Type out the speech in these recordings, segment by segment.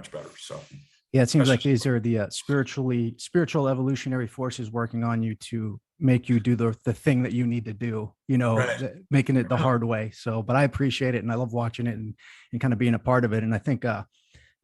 much better. So yeah, it seems like these are the spiritual evolutionary forces working on you to make you do the thing that you need to do, right. making it the hard way. So, but I appreciate it, and I love watching it and kind of being a part of it. And I think now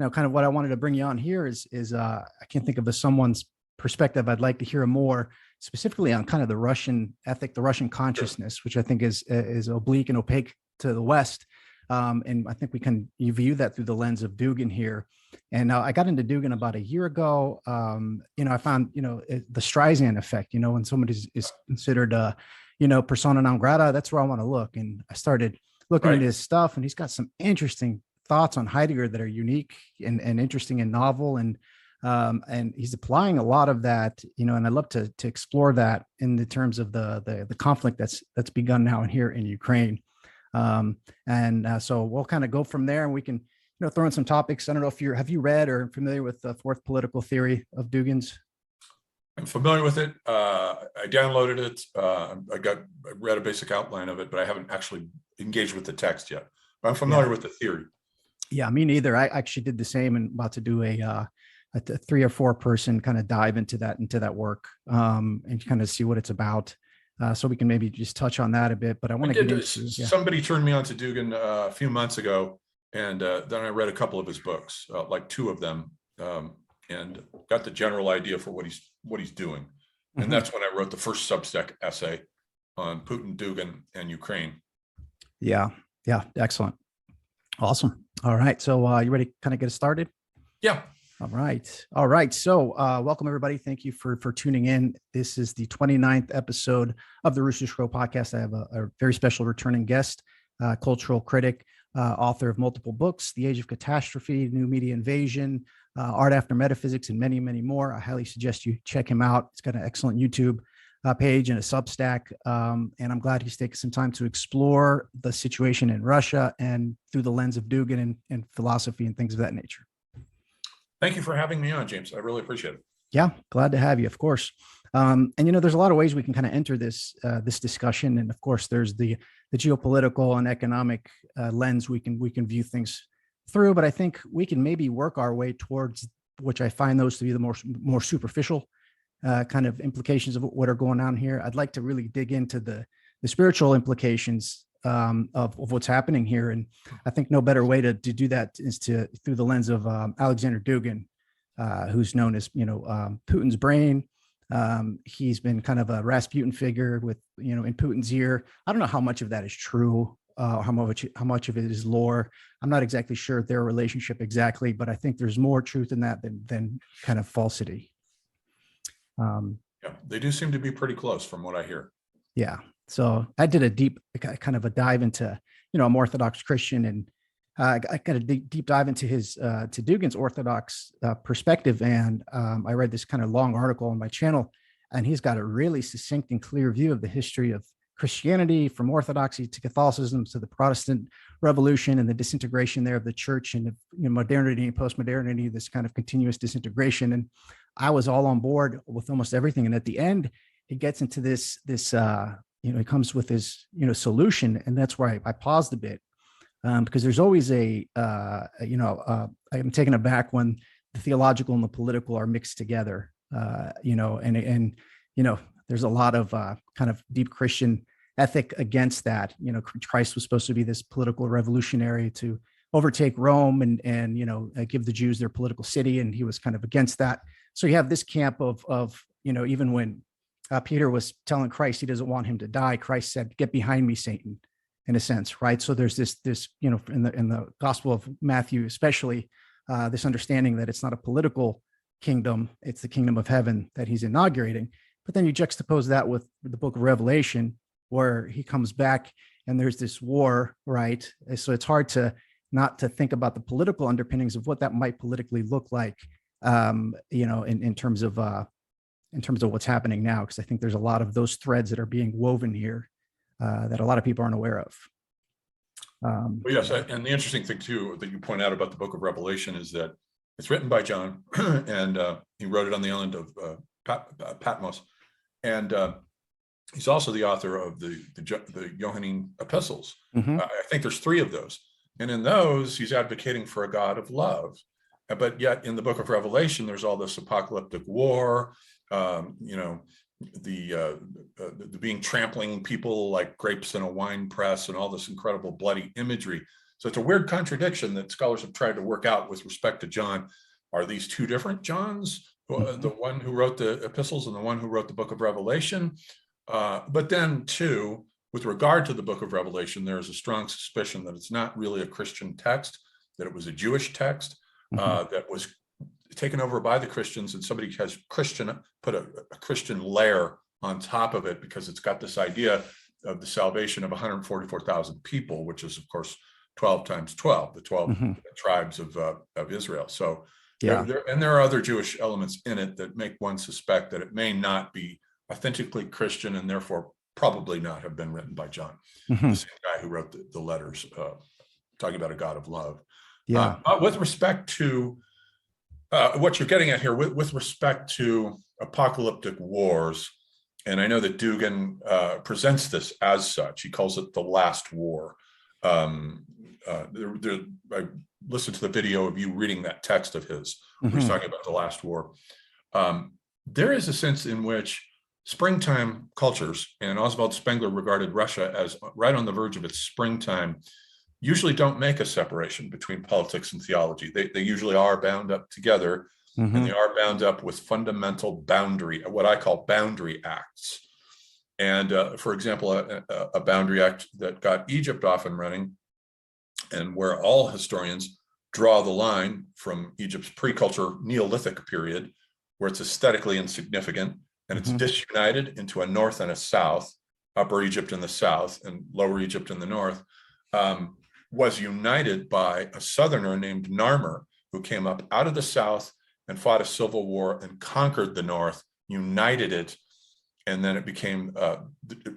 kind of what I wanted to bring you on here is I can't think of someone's perspective. I'd like to hear more specifically on kind of the Russian ethic, the Russian consciousness, which I think is oblique and opaque to the West. And I think you view that through the lens of Dugin here. And I got into Dugan about a year ago. I found, the Streisand effect, when somebody is considered, persona non grata, that's where I want to look. And I started looking at his stuff, and he's got some interesting thoughts on Heidegger that are unique and interesting and novel. And he's applying a lot of that, and I'd love to explore that in the terms of the conflict that's begun now and here in Ukraine. So we'll kind of go from there, and we can, throw in some topics. I don't know if have you read or familiar with the fourth political theory of Dugin's? I'm familiar with it. I downloaded it. I read a basic outline of it, but I haven't actually engaged with the text yet. But I'm familiar with the theory. Yeah, me neither. I actually did the same, and about to do a 3 or 4 person kind of dive into that work, and kind of see what it's about. So we can maybe just touch on that a bit. But I want to get into somebody turned me on to Dugan a few months ago, and then I read a couple of his books, like 2 of them, and got the general idea for what he's doing. And that's when I wrote the first Substack essay on Putin, Dugan, and Ukraine. Yeah, excellent, awesome. All right, so you ready to kind of get started? Yeah. All right. So welcome, everybody. Thank you for tuning in. This is the 29th episode of the Rooster podcast. I have a very special returning guest, cultural critic, author of multiple books, The Age of Catastrophe, New Media Invasion, Art After Metaphysics, and many, many more. I highly suggest you check him out. He's got an excellent YouTube page and a Substack. And I'm glad he's taken some time to explore the situation in Russia and through the lens of Dugan and philosophy and things of that nature. Thank you for having me on, James. I really appreciate it. Yeah, glad to have you, of course. And there's a lot of ways we can kind of enter this discussion, and of course, there's the geopolitical and economic lens we can view things through. But I think we can maybe work our way towards, which I find those to be the more superficial kind of implications of what are going on here. I'd like to really dig into the spiritual implications of what's happening here. And I think no better way to do that is through the lens of Alexander Dugin, who's known as, Putin's brain. He's been kind of a Rasputin figure with, in Putin's ear. I don't know how much of that is true, how much of it is lore. I'm not exactly sure their relationship exactly, but I think there's more truth in that than kind of falsity. Yeah, they do seem to be pretty close from what I hear. Yeah. So I did a deep kind of a dive into, I'm Orthodox Christian, and I got a deep dive into to Dugin's Orthodox perspective. And I read this kind of long article on my channel, and he's got a really succinct and clear view of the history of Christianity, from Orthodoxy to Catholicism to the Protestant Revolution and the disintegration there of the church, and modernity and post-modernity, this kind of continuous disintegration. And I was all on board with almost everything. And at the end, he gets into this he comes with his, solution. And that's where I paused a bit, because there's always I'm taken aback when the theological and the political are mixed together, and there's a lot of kind of deep Christian ethic against that. Christ was supposed to be this political revolutionary to overtake Rome and give the Jews their political city. And he was kind of against that. So you have this camp of even when Peter was telling Christ he doesn't want him to die, Christ said, "Get behind me, Satan," in a sense, right? So there's this in the Gospel of Matthew, especially this understanding that it's not a political kingdom, it's the kingdom of heaven that he's inaugurating. But then you juxtapose that with the book of Revelation, where he comes back and there's this war, right? So it's hard not to think about the political underpinnings of what that might politically look like, in terms of what's happening now, because I think there's a lot of those threads that are being woven here that a lot of people aren't aware of. Well, yes, and the interesting thing too that you point out about the book of Revelation is that it's written by John, and he wrote it on the island of Patmos, and he's also the author of the Johannine epistles. I think there's 3 of those, and in those he's advocating for a God of love, but yet in the book of Revelation, there's all this apocalyptic war, the being trampling people like grapes in a wine press and all this incredible bloody imagery. So it's a weird contradiction that scholars have tried to work out with respect to John. Are these two different Johns? The one who wrote the epistles and the one who wrote the book of Revelation? But then too, with regard to the book of Revelation, there is a strong suspicion that it's not really a Christian text, that it was a Jewish text that was taken over by the Christians, and somebody has put a Christian layer on top of it because it's got this idea of the salvation of 144,000 people, which is of course 12 times 12, the 12 tribes of Israel. So there are other Jewish elements in it that make one suspect that it may not be authentically Christian and therefore probably not have been written by John, the same guy who wrote the letters talking about a God of love. With respect to what you're getting at here, with respect to apocalyptic wars, and I know that Dugan presents this as such. He calls it the last war. I listened to the video of you reading that text of his, where he's talking about the last war. There is a sense in which springtime cultures, and Oswald Spengler regarded Russia as right on the verge of its springtime, usually don't make a separation between politics and theology. They usually are bound up together, and they are bound up with fundamental what I call boundary acts. And for example, a boundary act that got Egypt off and running, and where all historians draw the line from Egypt's pre-culture Neolithic period, where it's aesthetically insignificant, and it's disunited into a north and a south, Upper Egypt in the south and Lower Egypt in the north, was united by a southerner named Narmer, who came up out of the south and fought a civil war and conquered the north, united it, and then it became,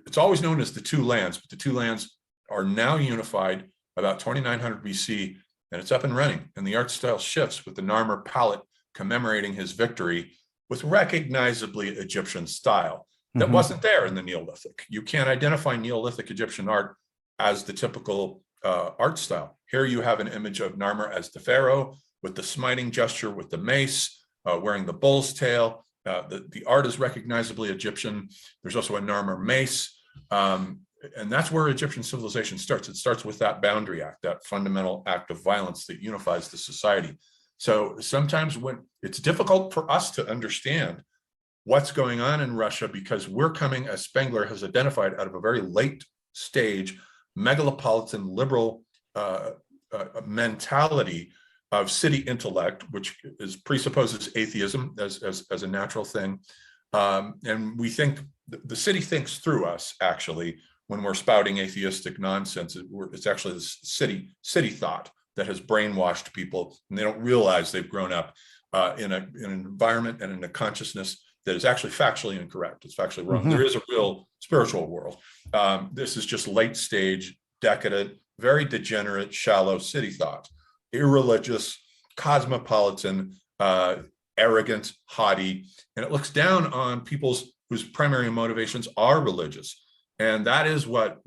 it's always known as the two lands, but the two lands are now unified about 2900 BC, and it's up and running. And the art style shifts with the Narmer palette commemorating his victory with recognizably Egyptian style that wasn't there in the Neolithic. You can't identify Neolithic Egyptian art as the typical art style. Here you have an image of Narmer as the pharaoh with the smiting gesture with the mace, wearing the bull's tail. The art is recognizably Egyptian. There's also a Narmer mace. And that's where Egyptian civilization starts. It starts with that boundary act, that fundamental act of violence that unifies the society. So sometimes when it's difficult for us to understand what's going on in Russia, because we're coming, as Spengler has identified, out of a very late stage megalopolitan liberal mentality of city intellect, which presupposes atheism as a natural thing. And we think the city thinks through us, actually, when we're spouting atheistic nonsense. It's actually this city thought that has brainwashed people, and they don't realize they've grown up in an environment and in a consciousness that is actually factually incorrect. It's factually wrong. There is a real spiritual world. This is just late stage, decadent, very degenerate, shallow city thought, irreligious, cosmopolitan, arrogant, haughty, and it looks down on people's whose primary motivations are religious. And that is what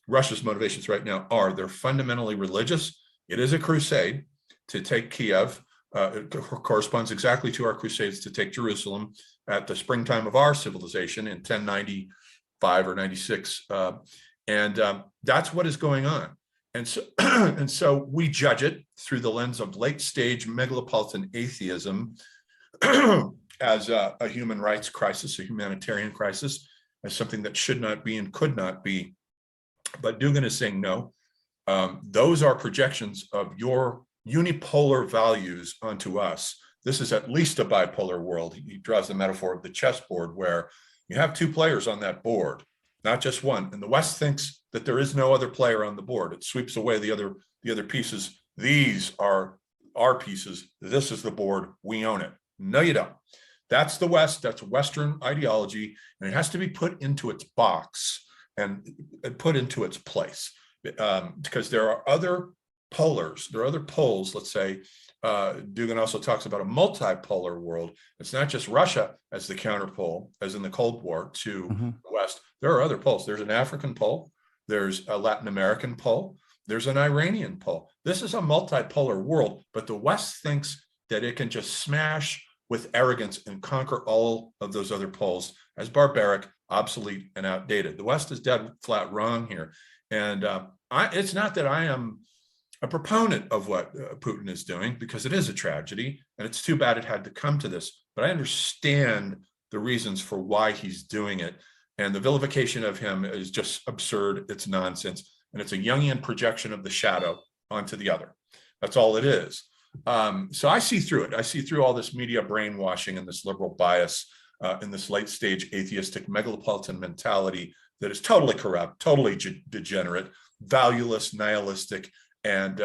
Russia's motivations right now are. They're fundamentally religious. It is a crusade to take Kiev. It corresponds exactly to our crusades to take Jerusalem at the springtime of our civilization in 1095 or 96. And that's what is going on. And so we judge it through the lens of late stage megalopolitan atheism as a human rights crisis, a humanitarian crisis, as something that should not be and could not be. But Dugan is saying, no, those are projections of your unipolar values onto us. This is at least a bipolar world. He draws the metaphor of the chessboard, where you have two players on that board, not just one. And the West thinks that there is no other player on the board. It sweeps away the other pieces. These are our pieces. This is the board. We own it. No, you don't. That's the West. That's Western ideology, and it has to be put into its box and put into its place, because there are other polars. There are other poles. Let's say Dugan also talks about a multipolar world. It's not just Russia as the counterpole, as in the Cold War, to the West. There are other poles. There's an African pole. There's a Latin American pole. There's an Iranian pole. This is a multipolar world, but the West thinks that it can just smash with arrogance and conquer all of those other poles as barbaric, obsolete, and outdated. The West is dead flat wrong here. And it's not that I am a proponent of what Putin is doing, because it is a tragedy, and it's too bad it had to come to this. But I understand the reasons for why he's doing it. And the vilification of him is just absurd. It's nonsense. And it's a Jungian projection of the shadow onto the other. That's all it is. So I see through it. I see through all this media brainwashing and this liberal bias in this late stage atheistic megalopolitan mentality that is totally corrupt, totally degenerate, valueless, nihilistic. And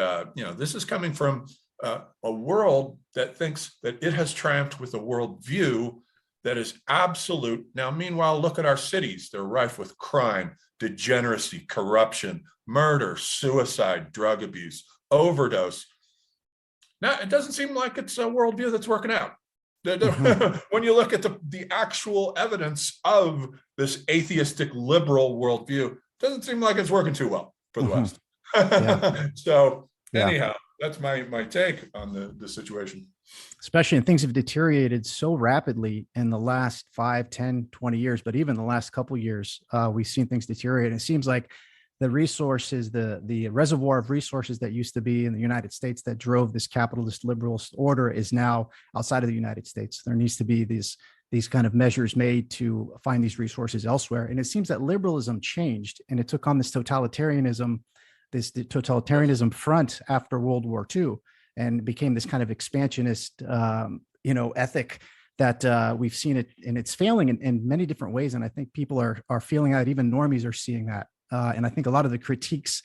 this is coming from a world that thinks that it has triumphed with a worldview that is absolute. Now, meanwhile, look at our cities. They're rife with crime, degeneracy, corruption, murder, suicide, drug abuse, overdose. Now, it doesn't seem like it's a worldview that's working out. When you look at the actual evidence of this atheistic liberal worldview, it doesn't seem like it's working too well for the West. So anyhow, that's my take on the situation. Especially, and things have deteriorated so rapidly in the last 5, 10, 20 years, but even the last couple of years, we've seen things deteriorate. It seems like the resources, the reservoir of resources that used to be in the United States that drove this capitalist liberalist order is now outside of the United States. There needs to be these kind of measures made to find these resources elsewhere. And it seems that liberalism changed, and it took on this totalitarianism front after World War II, and became this kind of expansionist, ethic that we've seen it, and it's failing in many different ways. And I think people are feeling that. Even normies are seeing that. And I think a lot of the critiques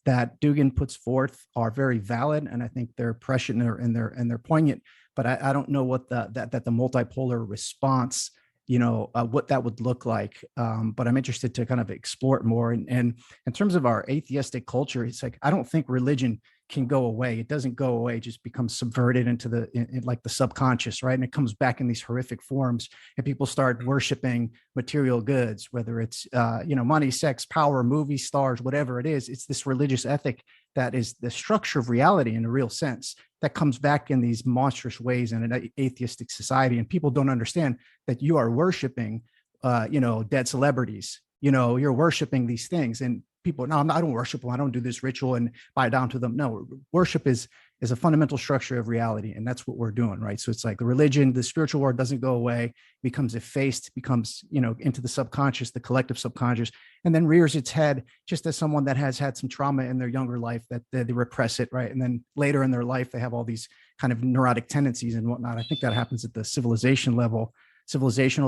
that Dugin puts forth are very valid, and I think they're prescient and they're poignant. But I don't know what the multipolar response, what that would look like. But I'm interested to kind of explore it more. And in terms of our atheistic culture, it's like, I don't think religion can go away. It doesn't go away. It just becomes subverted into like the subconscious, right? And it comes back in these horrific forms, and people start worshiping material goods, whether it's money, sex, power, movie stars, whatever it is. It's this religious ethic that is the structure of reality in a real sense that comes back in these monstrous ways in an atheistic society. And people don't understand that you are worshiping, dead celebrities. You're worshiping these things, and people, no, I don't worship them. I don't do this ritual and bow down to them. No, worship is a fundamental structure of reality. And that's what we're doing, right? So it's like the religion, the spiritual world doesn't go away, becomes effaced, becomes, into the subconscious, the collective subconscious, and then rears its head just as someone that has had some trauma in their younger life that they repress it, right? And then later in their life, they have all these kind of neurotic tendencies and whatnot. I think that happens at the civilizational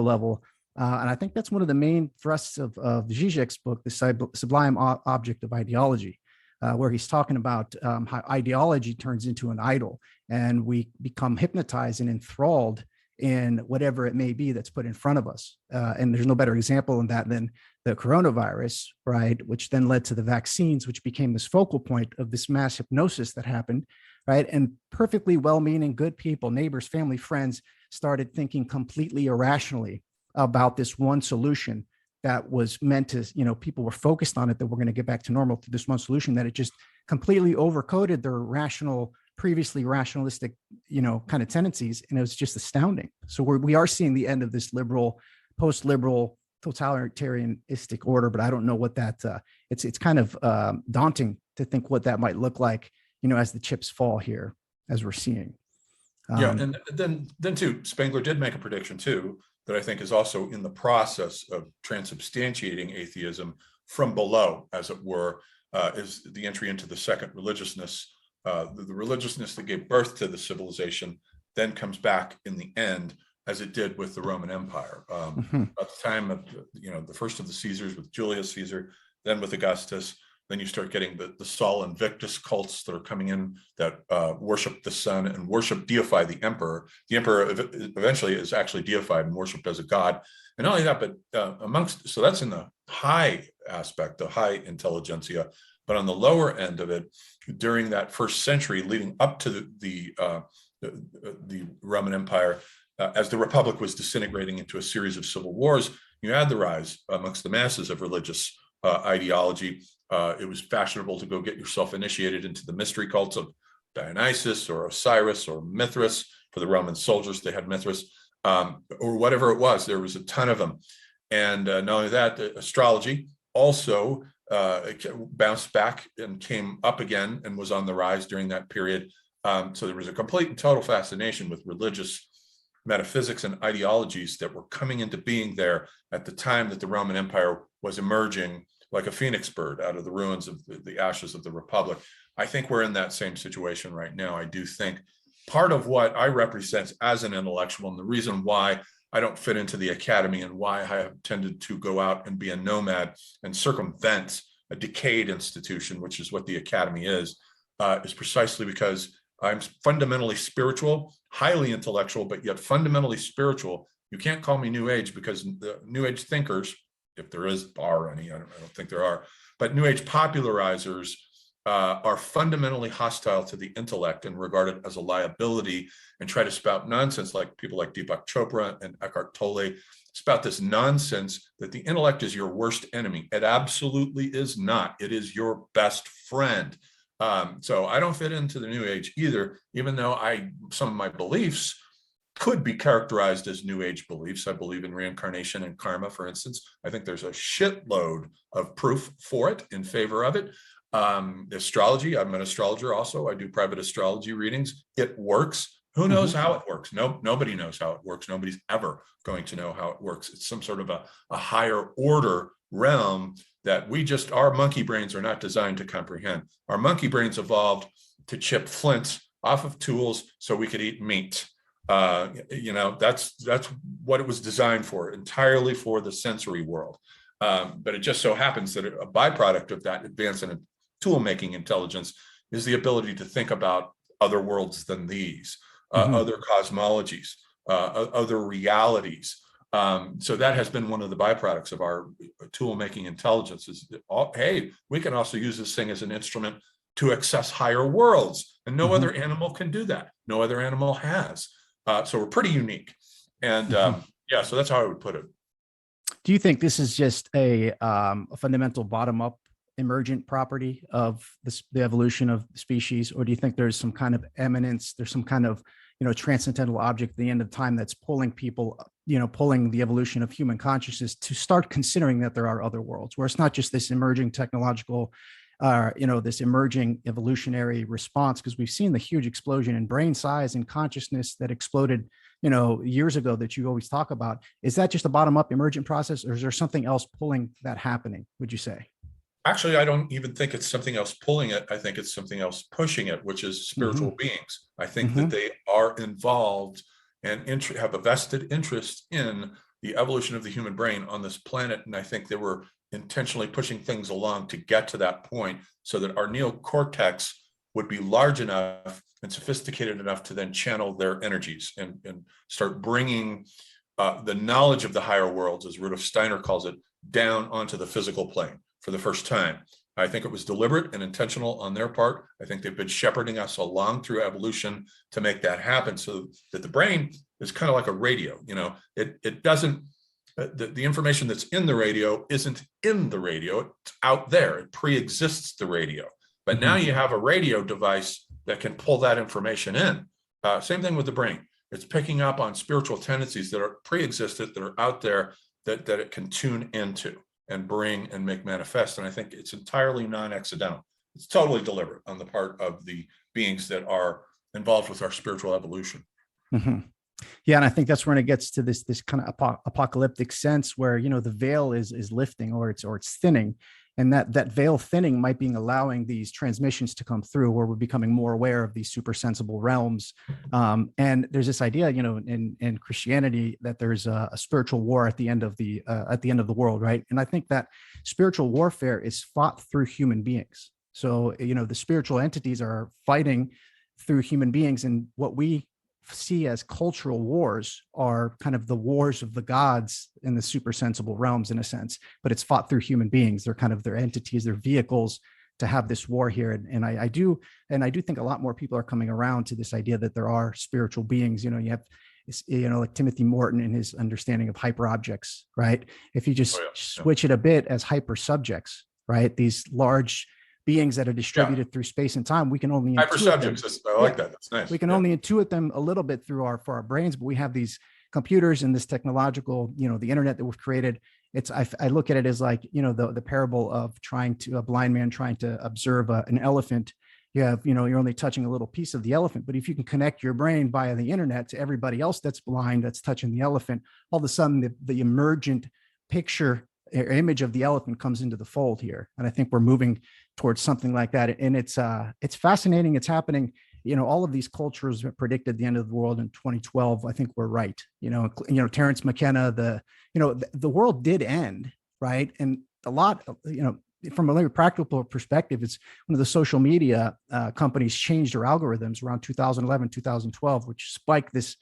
level. And I think that's one of the main thrusts of Zizek's book, The Sublime Object of Ideology, where he's talking about how ideology turns into an idol, and we become hypnotized and enthralled in whatever it may be that's put in front of us. And there's no better example in that than the coronavirus, right? Which then led to the vaccines, which became this focal point of this mass hypnosis that happened, right? And perfectly well-meaning, good people, neighbors, family, friends started thinking completely irrationally about this one solution that was meant to, people were focused on it, that we're going to get back to normal through this one solution, that it just completely overcoded their previously rationalistic, kind of tendencies. And it was just astounding. So we are seeing the end of this post-liberal totalitarianistic order, but I don't know what that, it's kind of daunting to think what that might look like, as the chips fall here, as we're seeing. And then too, Spengler did make a prediction too, that I think is also in the process of transubstantiating atheism from below, as it were, is the entry into the second religiousness. The religiousness that gave birth to the civilization then comes back in the end, as it did with the Roman Empire. At the time of, the first of the Caesars with Julius Caesar, then with Augustus, then you start getting the Sol Invictus cults that are coming in that worship the sun and deify the emperor. The emperor eventually is actually deified and worshipped as a god. And not only that, but so that's in the high aspect, the high intelligentsia. But on the lower end of it, during that first century leading up to the Roman Empire, as the Republic was disintegrating into a series of civil wars, you had the rise amongst the masses of religious ideology. It was fashionable to go get yourself initiated into the mystery cults of Dionysus or Osiris or Mithras. For the Roman soldiers, they had Mithras, or whatever it was. There was a ton of them. And not only that, astrology also bounced back and came up again and was on the rise during that period. So there was a complete and total fascination with religious metaphysics and ideologies that were coming into being there at the time that the Roman Empire was emerging like a phoenix bird out of the ruins of the ashes of the Republic. I think we're in that same situation right now. I do think part of what I represent as an intellectual, and the reason why I don't fit into the academy and why I have tended to go out and be a nomad and circumvent a decayed institution, which is what the academy is precisely because I'm fundamentally spiritual, highly intellectual, but yet fundamentally spiritual. You can't call me New Age because the New Age thinkers, if there are any, I don't think there are, but New Age popularizers are fundamentally hostile to the intellect and regard it as a liability and try to spout nonsense like people like Deepak Chopra and Eckhart Tolle spout this nonsense that the intellect is your worst enemy. It absolutely is not. It is your best friend. So I don't fit into the New Age either, even though some of my beliefs could be characterized as New Age beliefs. I believe in reincarnation and karma, for instance. I think there's a shitload of proof for it, in favor of it. Astrology, I'm an astrologer also. I do private astrology readings. It works. Who knows how it works? Nobody knows how it works. Nobody's ever going to know how it works. It's some sort of a higher order realm that our monkey brains are not designed to comprehend. Our monkey brains evolved to chip flints off of tools so we could eat meat. That's what it was designed for, entirely for the sensory world. But it just so happens that a byproduct of that advance in tool-making intelligence is the ability to think about other worlds than these, other cosmologies, other realities. So that has been one of the byproducts of our tool-making intelligence is, hey, we can also use this thing as an instrument to access higher worlds. And no other animal can do that. No other animal has. So we're pretty unique. And so that's how I would put it. Do you think this is just a fundamental bottom-up emergent property of the evolution of the species, or do you think there's some kind of eminence, there's some kind of transcendental object at the end of time that's pulling people, pulling the evolution of human consciousness to start considering that there are other worlds, where it's not just this emerging technological, this emerging evolutionary response, because we've seen the huge explosion in brain size and consciousness that exploded years ago that you always talk about. Is that just a bottom-up emergent process, or is there something else pulling that happening, would you say? Actually, I don't even think it's something else pulling it. I think it's something else pushing it, which is spiritual beings. I think that they are involved and have a vested interest in the evolution of the human brain on this planet. And I think they were intentionally pushing things along to get to that point so that our neocortex would be large enough and sophisticated enough to then channel their energies and start bringing the knowledge of the higher worlds, as Rudolf Steiner calls it, down onto the physical plane for the first time. I think it was deliberate and intentional on their part. I think they've been shepherding us along through evolution to make that happen, so that the brain is kind of like a radio. It doesn't, the information that's in the radio isn't in the radio, it's out there. It pre-exists the radio. But now you have a radio device that can pull that information in. Same thing with the brain. It's picking up on spiritual tendencies that are pre-existent, that are out there, that it can tune into and bring and make manifest. And I think it's entirely non-accidental. It's totally deliberate on the part of the beings that are involved with our spiritual evolution. Yeah, and I think that's when it gets to this kind of apocalyptic sense where the veil is lifting or it's thinning, and that veil thinning might be allowing these transmissions to come through, where we're becoming more aware of these super sensible realms. And there's this idea, in Christianity, that there's a spiritual war at the end of the world, right? And I think that spiritual warfare is fought through human beings. So the spiritual entities are fighting through human beings, and what we see as cultural wars are kind of the wars of the gods in the super sensible realms, in a sense, but it's fought through human beings. They're kind of their entities, their vehicles to have this war here. And I do think a lot more people are coming around to this idea that there are spiritual beings. You have like Timothy Morton in his understanding of hyper objects, right? If you just switch it a bit as hyper subjects, right? These large beings that are distributed through space and time. We can only hypersubjects. I like that. That's nice. We can only intuit them a little bit through our brains, but we have these computers and this technological, the internet that we've created. I look at it as like, the parable of a blind man trying to observe an elephant. You're only touching a little piece of the elephant, but if you can connect your brain via the internet to everybody else that's blind, that's touching the elephant, all of a sudden the emergent picture or image of the elephant comes into the fold here. And I think we're moving towards something like that. And it's fascinating. It's happening. All of these cultures predicted the end of the world in 2012. I think we're right. Terence McKenna, the world did end, right? And a lot, from a practical perspective, it's one of the social media companies changed their algorithms around 2011, 2012, which spiked this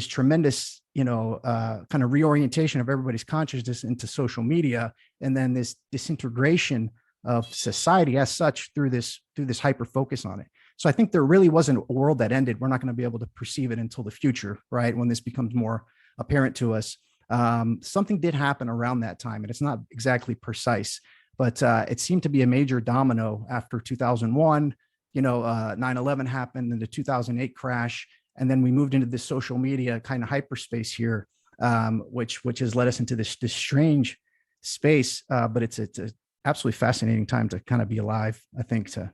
tremendous, kind of reorientation of everybody's consciousness into social media, and then this disintegration of society as such through this hyper focus on it. So I think there really wasn't a world that ended. We're not going to be able to perceive it until the future, right? When this becomes more apparent to us. Something did happen around that time, and it's not exactly precise, but it seemed to be a major domino after 2001. 9/11 happened, and the 2008 crash, and then we moved into this social media kind of hyperspace here, which has led us into this strange space. But it's an absolutely fascinating time to kind of be alive, I think, to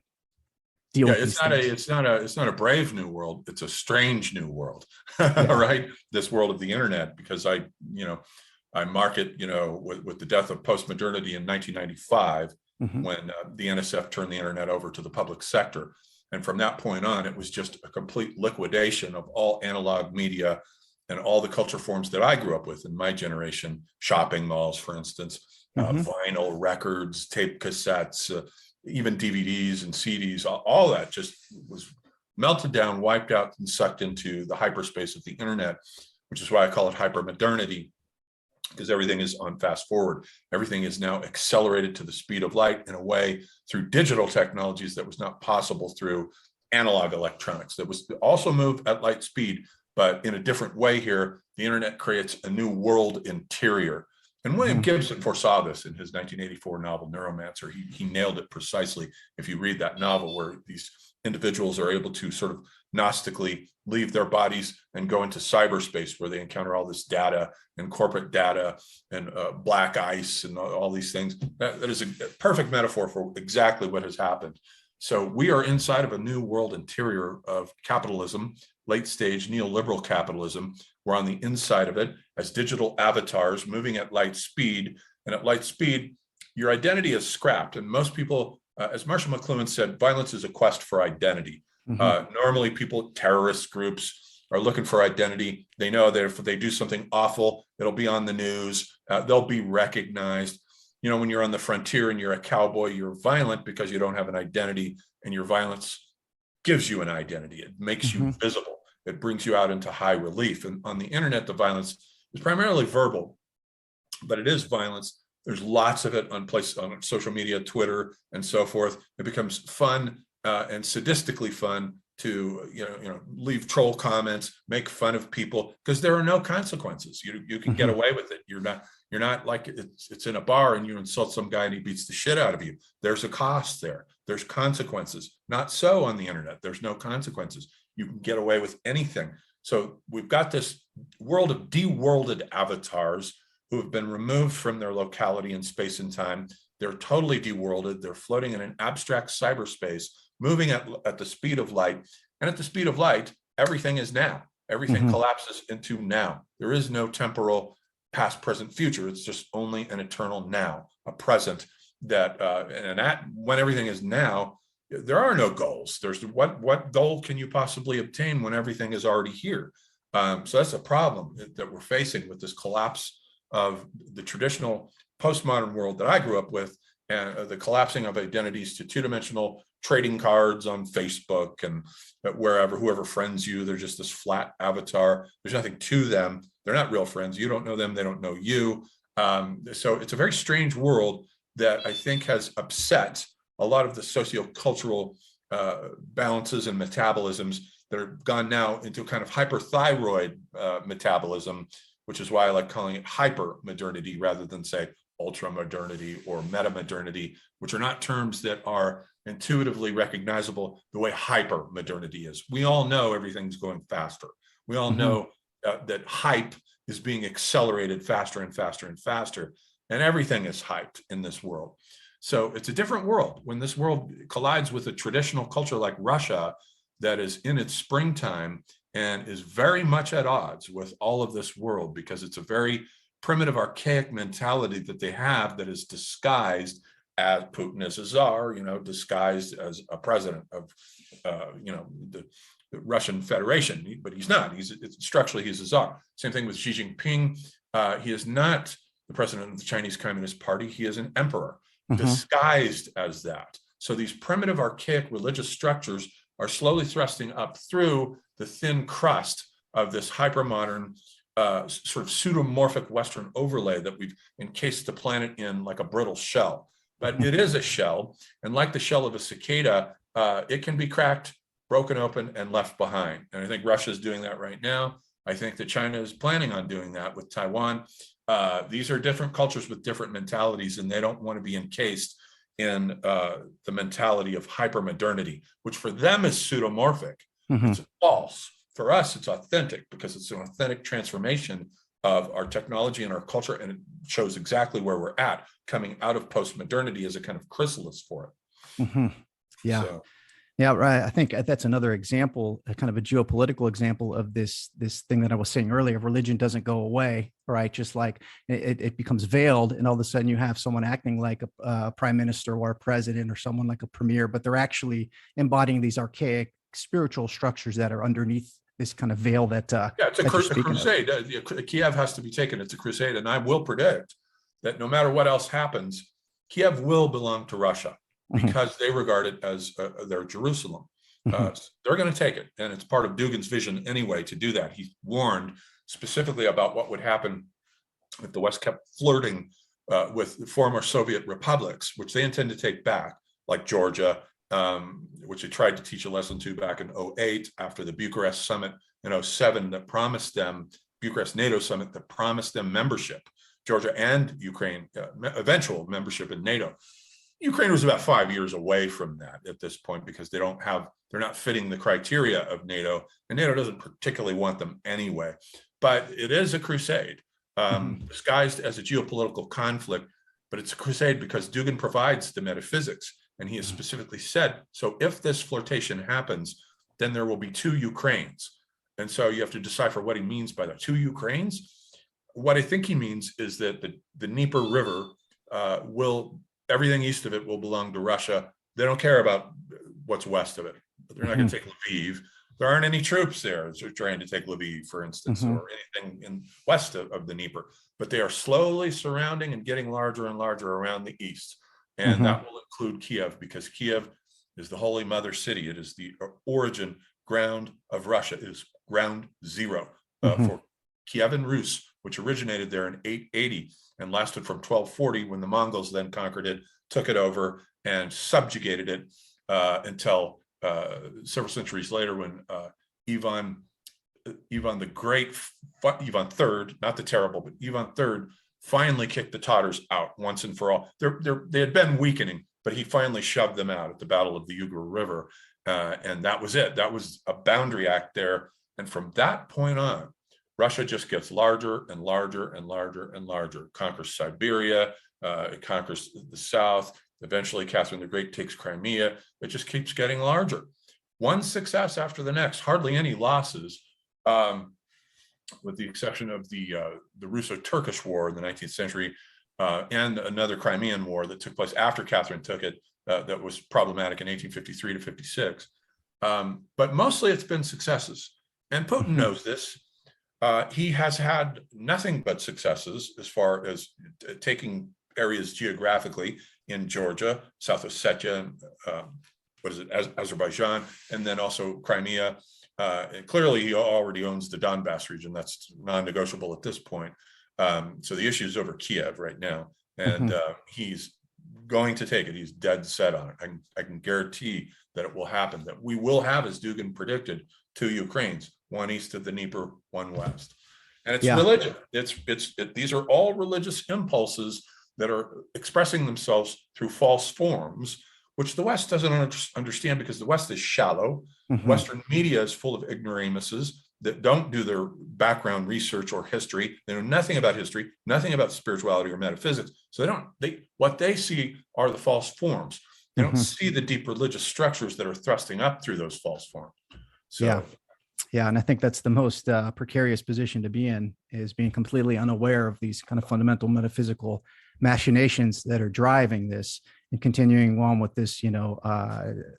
deal with it's not a brave new world. It's a strange new world, Yeah. right? This world of the internet, because I mark it, with the death of postmodernity in 1995, when the NSF turned the internet over to the public sector. And from that point on, it was just a complete liquidation of all analog media and all the culture forms that I grew up with in my generation, shopping malls, for instance, vinyl records, tape cassettes, even DVDs and CDs, all that just was melted down, wiped out, and sucked into the hyperspace of the internet, which is why I call it hypermodernity, because everything is on fast forward. Everything is now accelerated to the speed of light in a way through digital technologies that was not possible through analog electronics. That was also moved at light speed, but in a different way here. The internet creates a new world interior. And William Gibson foresaw this in his 1984 novel, Neuromancer. He nailed it precisely. If you read that novel, where these individuals are able to sort of gnostically leave their bodies and go into cyberspace, where they encounter all this data and corporate data and black ice and all these things. That is a perfect metaphor for exactly what has happened. So we are inside of a new world interior of capitalism, late stage neoliberal capitalism. We're on the inside of it as digital avatars moving at light speed. And at light speed, your identity is scrapped. And most people, as Marshall McLuhan said, violence is a quest for identity. Normally people, terrorist groups, are looking for identity. They know that if they do something awful, it'll be on the news. They'll be recognized. When you're on the frontier and you're a cowboy, you're violent because you don't have an identity, and your violence gives you an identity. It makes you visible. It brings you out into high relief. And on the internet, the violence is primarily verbal, but it is violence. There's lots of it on social media, Twitter, and so forth. It becomes fun and sadistically fun to leave troll comments, make fun of people, because there are no consequences. You can get away with it. You're not like it's in a bar and you insult some guy and he beats the shit out of you. There's a cost there. There's consequences. Not so on the internet. There's no consequences. You can get away with anything. So we've got this world of de-worlded avatars who have been removed from their locality in space and time. They're totally de-worlded. They're floating in an abstract cyberspace, moving at the speed of light. And at the speed of light, everything is now. Everything collapses into now. There is no temporal past, present, future. It's just only an eternal now, a present that, when everything is now, there are no goals. There's what goal can you possibly obtain when everything is already here? So that's a problem that we're facing with this collapse of the traditional postmodern world that I grew up with, and the collapsing of identities to two-dimensional trading cards on Facebook and whoever friends you. They're just this flat avatar. There's nothing to them. They're not real friends. You don't know them. They don't know you. So it's a very strange world that I think has upset a lot of the socio-cultural balances and metabolisms that are gone now into kind of hyperthyroid metabolism, which is why I like calling it hypermodernity rather than say ultra-modernity or meta-modernity, which are not terms that are intuitively recognizable the way hyper-modernity is. We all know everything's going faster. We all know that hype is being accelerated faster and faster and faster, and everything is hyped in this world. So it's a different world. When this world collides with a traditional culture like Russia that is in its springtime and is very much at odds with all of this world, because it's a very primitive, archaic mentality that they have that is disguised as Putin as a czar, disguised as a president of, the Russian Federation, but he's not. Structurally, he's a czar. Same thing with Xi Jinping. He is not the president of the Chinese Communist Party. He is an emperor disguised as that. So these primitive, archaic religious structures are slowly thrusting up through the thin crust of this hypermodern, sort of pseudomorphic Western overlay that we've encased the planet in like a brittle shell. But it is a shell, and like the shell of a cicada, it can be cracked, broken open, and left behind. And I think Russia is doing that right now. I think that China is planning on doing that with Taiwan. These are different cultures with different mentalities, and they don't want to be encased in the mentality of hypermodernity, which for them is pseudomorphic. It's false. For us, it's authentic, because it's an authentic transformation of our technology and our culture, and it shows exactly where we're at, coming out of postmodernity as a kind of chrysalis for it. Yeah. So. Yeah, right. I think that's another example, a kind of a geopolitical example of this thing that I was saying earlier. Religion doesn't go away, right? Just like it becomes veiled, and all of a sudden you have someone acting like a prime minister or a president or someone like a premier, but they're actually embodying these archaic spiritual structures that are underneath this kind of veil that it's a crusade. Kiev has to be taken. It's a crusade, and I will predict that no matter what else happens, Kiev will belong to Russia, because they regard it as their Jerusalem. They're going to take it, and it's part of Dugin's vision anyway to do that. He warned specifically about what would happen if the West kept flirting with the former Soviet republics, which they intend to take back, like Georgia, which they tried to teach a lesson to back in 2008 after the Bucharest summit in 2007 that promised them, Bucharest NATO summit that promised them membership, Georgia and Ukraine, eventual membership in NATO. Ukraine was about 5 years away from that at this point, because they're not fitting the criteria of NATO, and NATO doesn't particularly want them anyway. But it is a crusade, disguised as a geopolitical conflict, but it's a crusade because Dugin provides the metaphysics, and he has specifically said, so if this flirtation happens, then there will be two Ukraines. And so you have to decipher what he means by that. Two Ukraines? What I think he means is that the Dnieper River everything east of it will belong to Russia. They don't care about what's west of it. They're not going to take Lviv. There aren't any troops there trying to take Lviv, for instance, or anything in west of the Dnieper. But they are slowly surrounding and getting larger and larger around the east. And that will include Kiev, because Kiev is the Holy Mother City. It is the origin ground of Russia. It is ground zero for Kievan Rus, which originated there in 880 and lasted from 1240, when the Mongols then conquered it, took it over, and subjugated it until several centuries later, when Ivan the Great, Ivan III, not the terrible, but Ivan III, finally kicked the Tatars out once and for all. They had been weakening, but he finally shoved them out at the Battle of the Ugar River, and that was it. That was a boundary act there, and from that point on, Russia just gets larger and larger and larger and larger. It conquers Siberia, it conquers the south. Eventually, Catherine the Great takes Crimea. It just keeps getting larger. One success after the next, hardly any losses, with the exception of the Russo-Turkish War in the 19th century, and another Crimean War that took place after Catherine took it, that was problematic in 1853 to 56. But mostly it's been successes. And Putin knows this. He has had nothing but successes as far as taking areas geographically in Georgia, South Ossetia, Azerbaijan, and then also Crimea. And clearly, he already owns the Donbass region. That's non-negotiable at this point. So the issue is over Kiev right now, and he's going to take it. He's dead set on it. I can guarantee that it will happen, that we will have, as Dugin predicted, two Ukraines, one east of the Dnieper, one west. And it's religion. These are all religious impulses that are expressing themselves through false forms, which the West doesn't understand because the West is shallow. Western media is full of ignoramuses that don't do their background research or history. They know nothing about history, nothing about spirituality or metaphysics. So what they see are the false forms. They don't see the deep religious structures that are thrusting up through those false forms. So, yeah. And I think that's the most precarious position to be in, is being completely unaware of these kind of fundamental metaphysical machinations that are driving this and continuing on with this,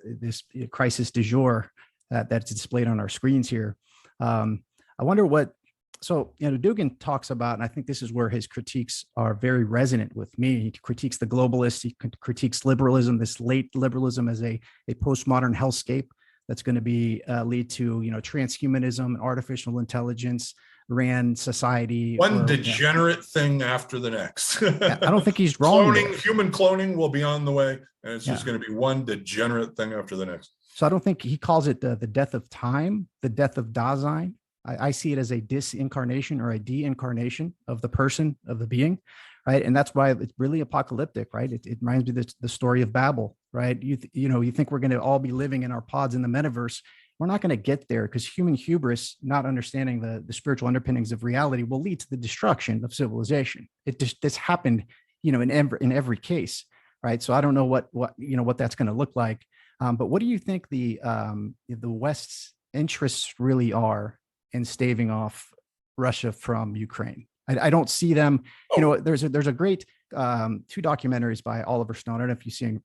this crisis du jour that's displayed on our screens here. I wonder Dugin talks about, and I think this is where his critiques are very resonant with me. He critiques the globalists, he critiques liberalism, this late liberalism as a postmodern hellscape that's going to lead to, transhumanism, artificial intelligence, RAND society. One degenerate thing after the next. I don't think he's wrong. Human cloning will be on the way, and it's just going to be one degenerate thing after the next. So I don't think he calls it the death of time, the death of Dasein. I see it as a disincarnation or a de-incarnation of the person, of the being, right? And that's why it's really apocalyptic, right? It reminds me of the story of Babel, right? You think we're going to all be living in our pods in the metaverse. We're not going to get there, because human hubris, not understanding the spiritual underpinnings of reality, will lead to the destruction of civilization. This happened, in every case, right? So I don't know what that's going to look like. But what do you think the West's interests really are in staving off Russia from Ukraine? I don't see them. There's a great 2 documentaries by Oliver Stone. I don't know if you've seen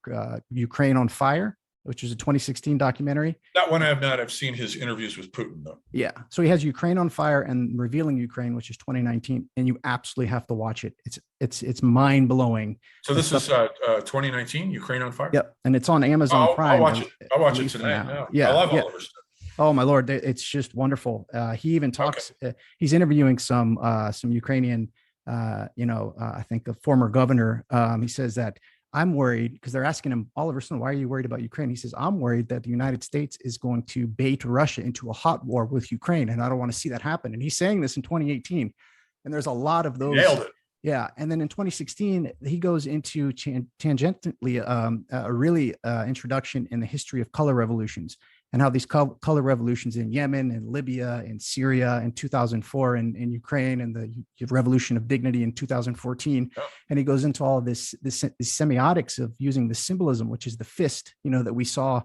Ukraine on Fire, which is a 2016 documentary. That one I have not. I've seen his interviews with Putin, though. Yeah. So he has Ukraine on Fire and Revealing Ukraine, which is 2019, and you absolutely have to watch it. It's mind blowing. So this is 2019, Ukraine on Fire. Yep, and it's on Amazon Prime. I'll watch it. I'll watch it tonight. Now. Yeah, I love Oliver Stone. Oh my Lord, it's just wonderful. He even talks. He's interviewing some Ukrainian, I think a former governor. He says that, I'm worried, because they're asking him, Oliver Stone, why are you worried about Ukraine? He says, I'm worried that the United States is going to bait Russia into a hot war with Ukraine, and I don't want to see that happen. And he's saying this in 2018, and there's a lot of those. Nailed it. Yeah, and then in 2016, he goes into tangentially a really introduction in the history of color revolutions, and how these color revolutions in Yemen and Libya and Syria in 2004 and in Ukraine, and the revolution of dignity in 2014. Oh. And he goes into all of this semiotics of using the symbolism, which is the fist, that we saw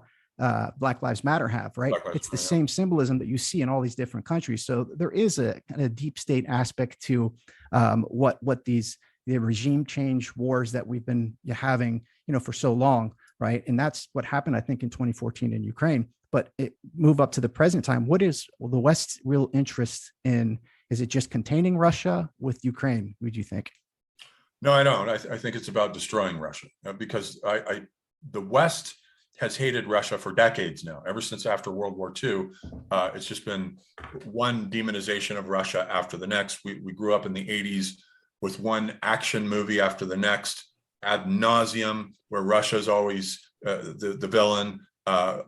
Black Lives Matter have, right? It's the same symbolism that you see in all these different countries. So there is a kind of deep state aspect to what the regime change wars that we've been having, for so long, right? And that's what happened, I think, in 2014 in Ukraine. But move up to the present time. What is the West's real interest in? Is it just containing Russia with Ukraine, would you think? No, I don't. I think it's about destroying Russia, because the West has hated Russia for decades now, ever since after World War II. It's just been one demonization of Russia after the next. We grew up in the 80s with one action movie after the next, ad nauseum, where Russia's always the villain.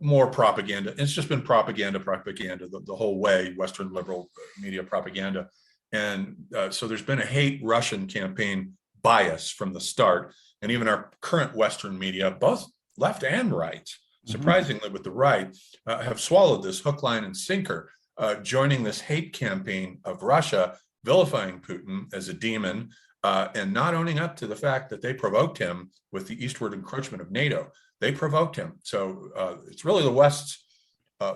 More propaganda. It's just been propaganda the whole way, Western liberal media propaganda. And so there's been a hate Russian campaign bias from the start. And even our current Western media, both left and right, surprisingly with the right, have swallowed this hook, line, and sinker, joining this hate campaign of Russia, vilifying Putin as a demon, and not owning up to the fact that they provoked him with the eastward encroachment of NATO. They provoked him. So it's really the West's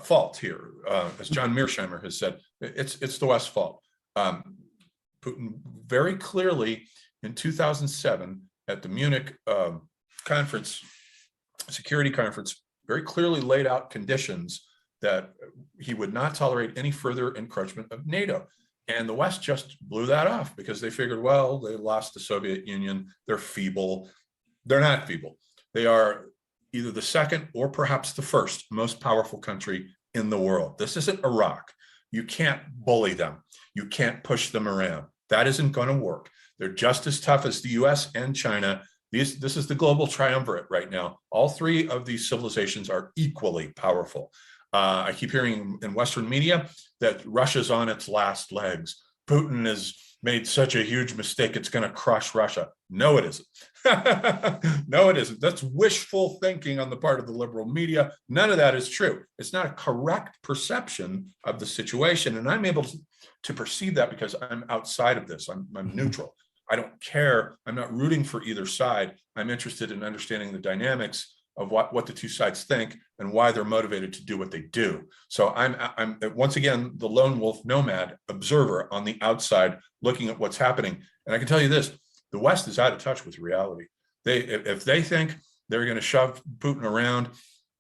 fault here. As John Mearsheimer has said, it's the West's fault. Putin very clearly in 2007 at the Munich security conference, very clearly laid out conditions that he would not tolerate any further encroachment of NATO. And the West just blew that off because they figured, well, they lost the Soviet Union. They're feeble. They're not feeble. They are either the second or perhaps the first most powerful country in the world. This isn't Iraq. You can't bully them. You can't push them around. That isn't going to work. They're just as tough as the US and China. This is the global triumvirate right now. All three of these civilizations are equally powerful. I keep hearing in Western media that Russia's on its last legs. Putin has made such a huge mistake, it's going to crush Russia. No, it isn't. No, it isn't. That's wishful thinking on the part of the liberal media. None of that is true. It's not a correct perception of the situation. And I'm able to perceive that because I'm outside of this. I'm neutral. I don't care. I'm not rooting for either side. I'm interested in understanding the dynamics of what the two sides think and why they're motivated to do what they do. So I'm once again the lone wolf nomad observer on the outside looking at what's happening. And I can tell you this, the West is out of touch with reality. If they think they're going to shove Putin around,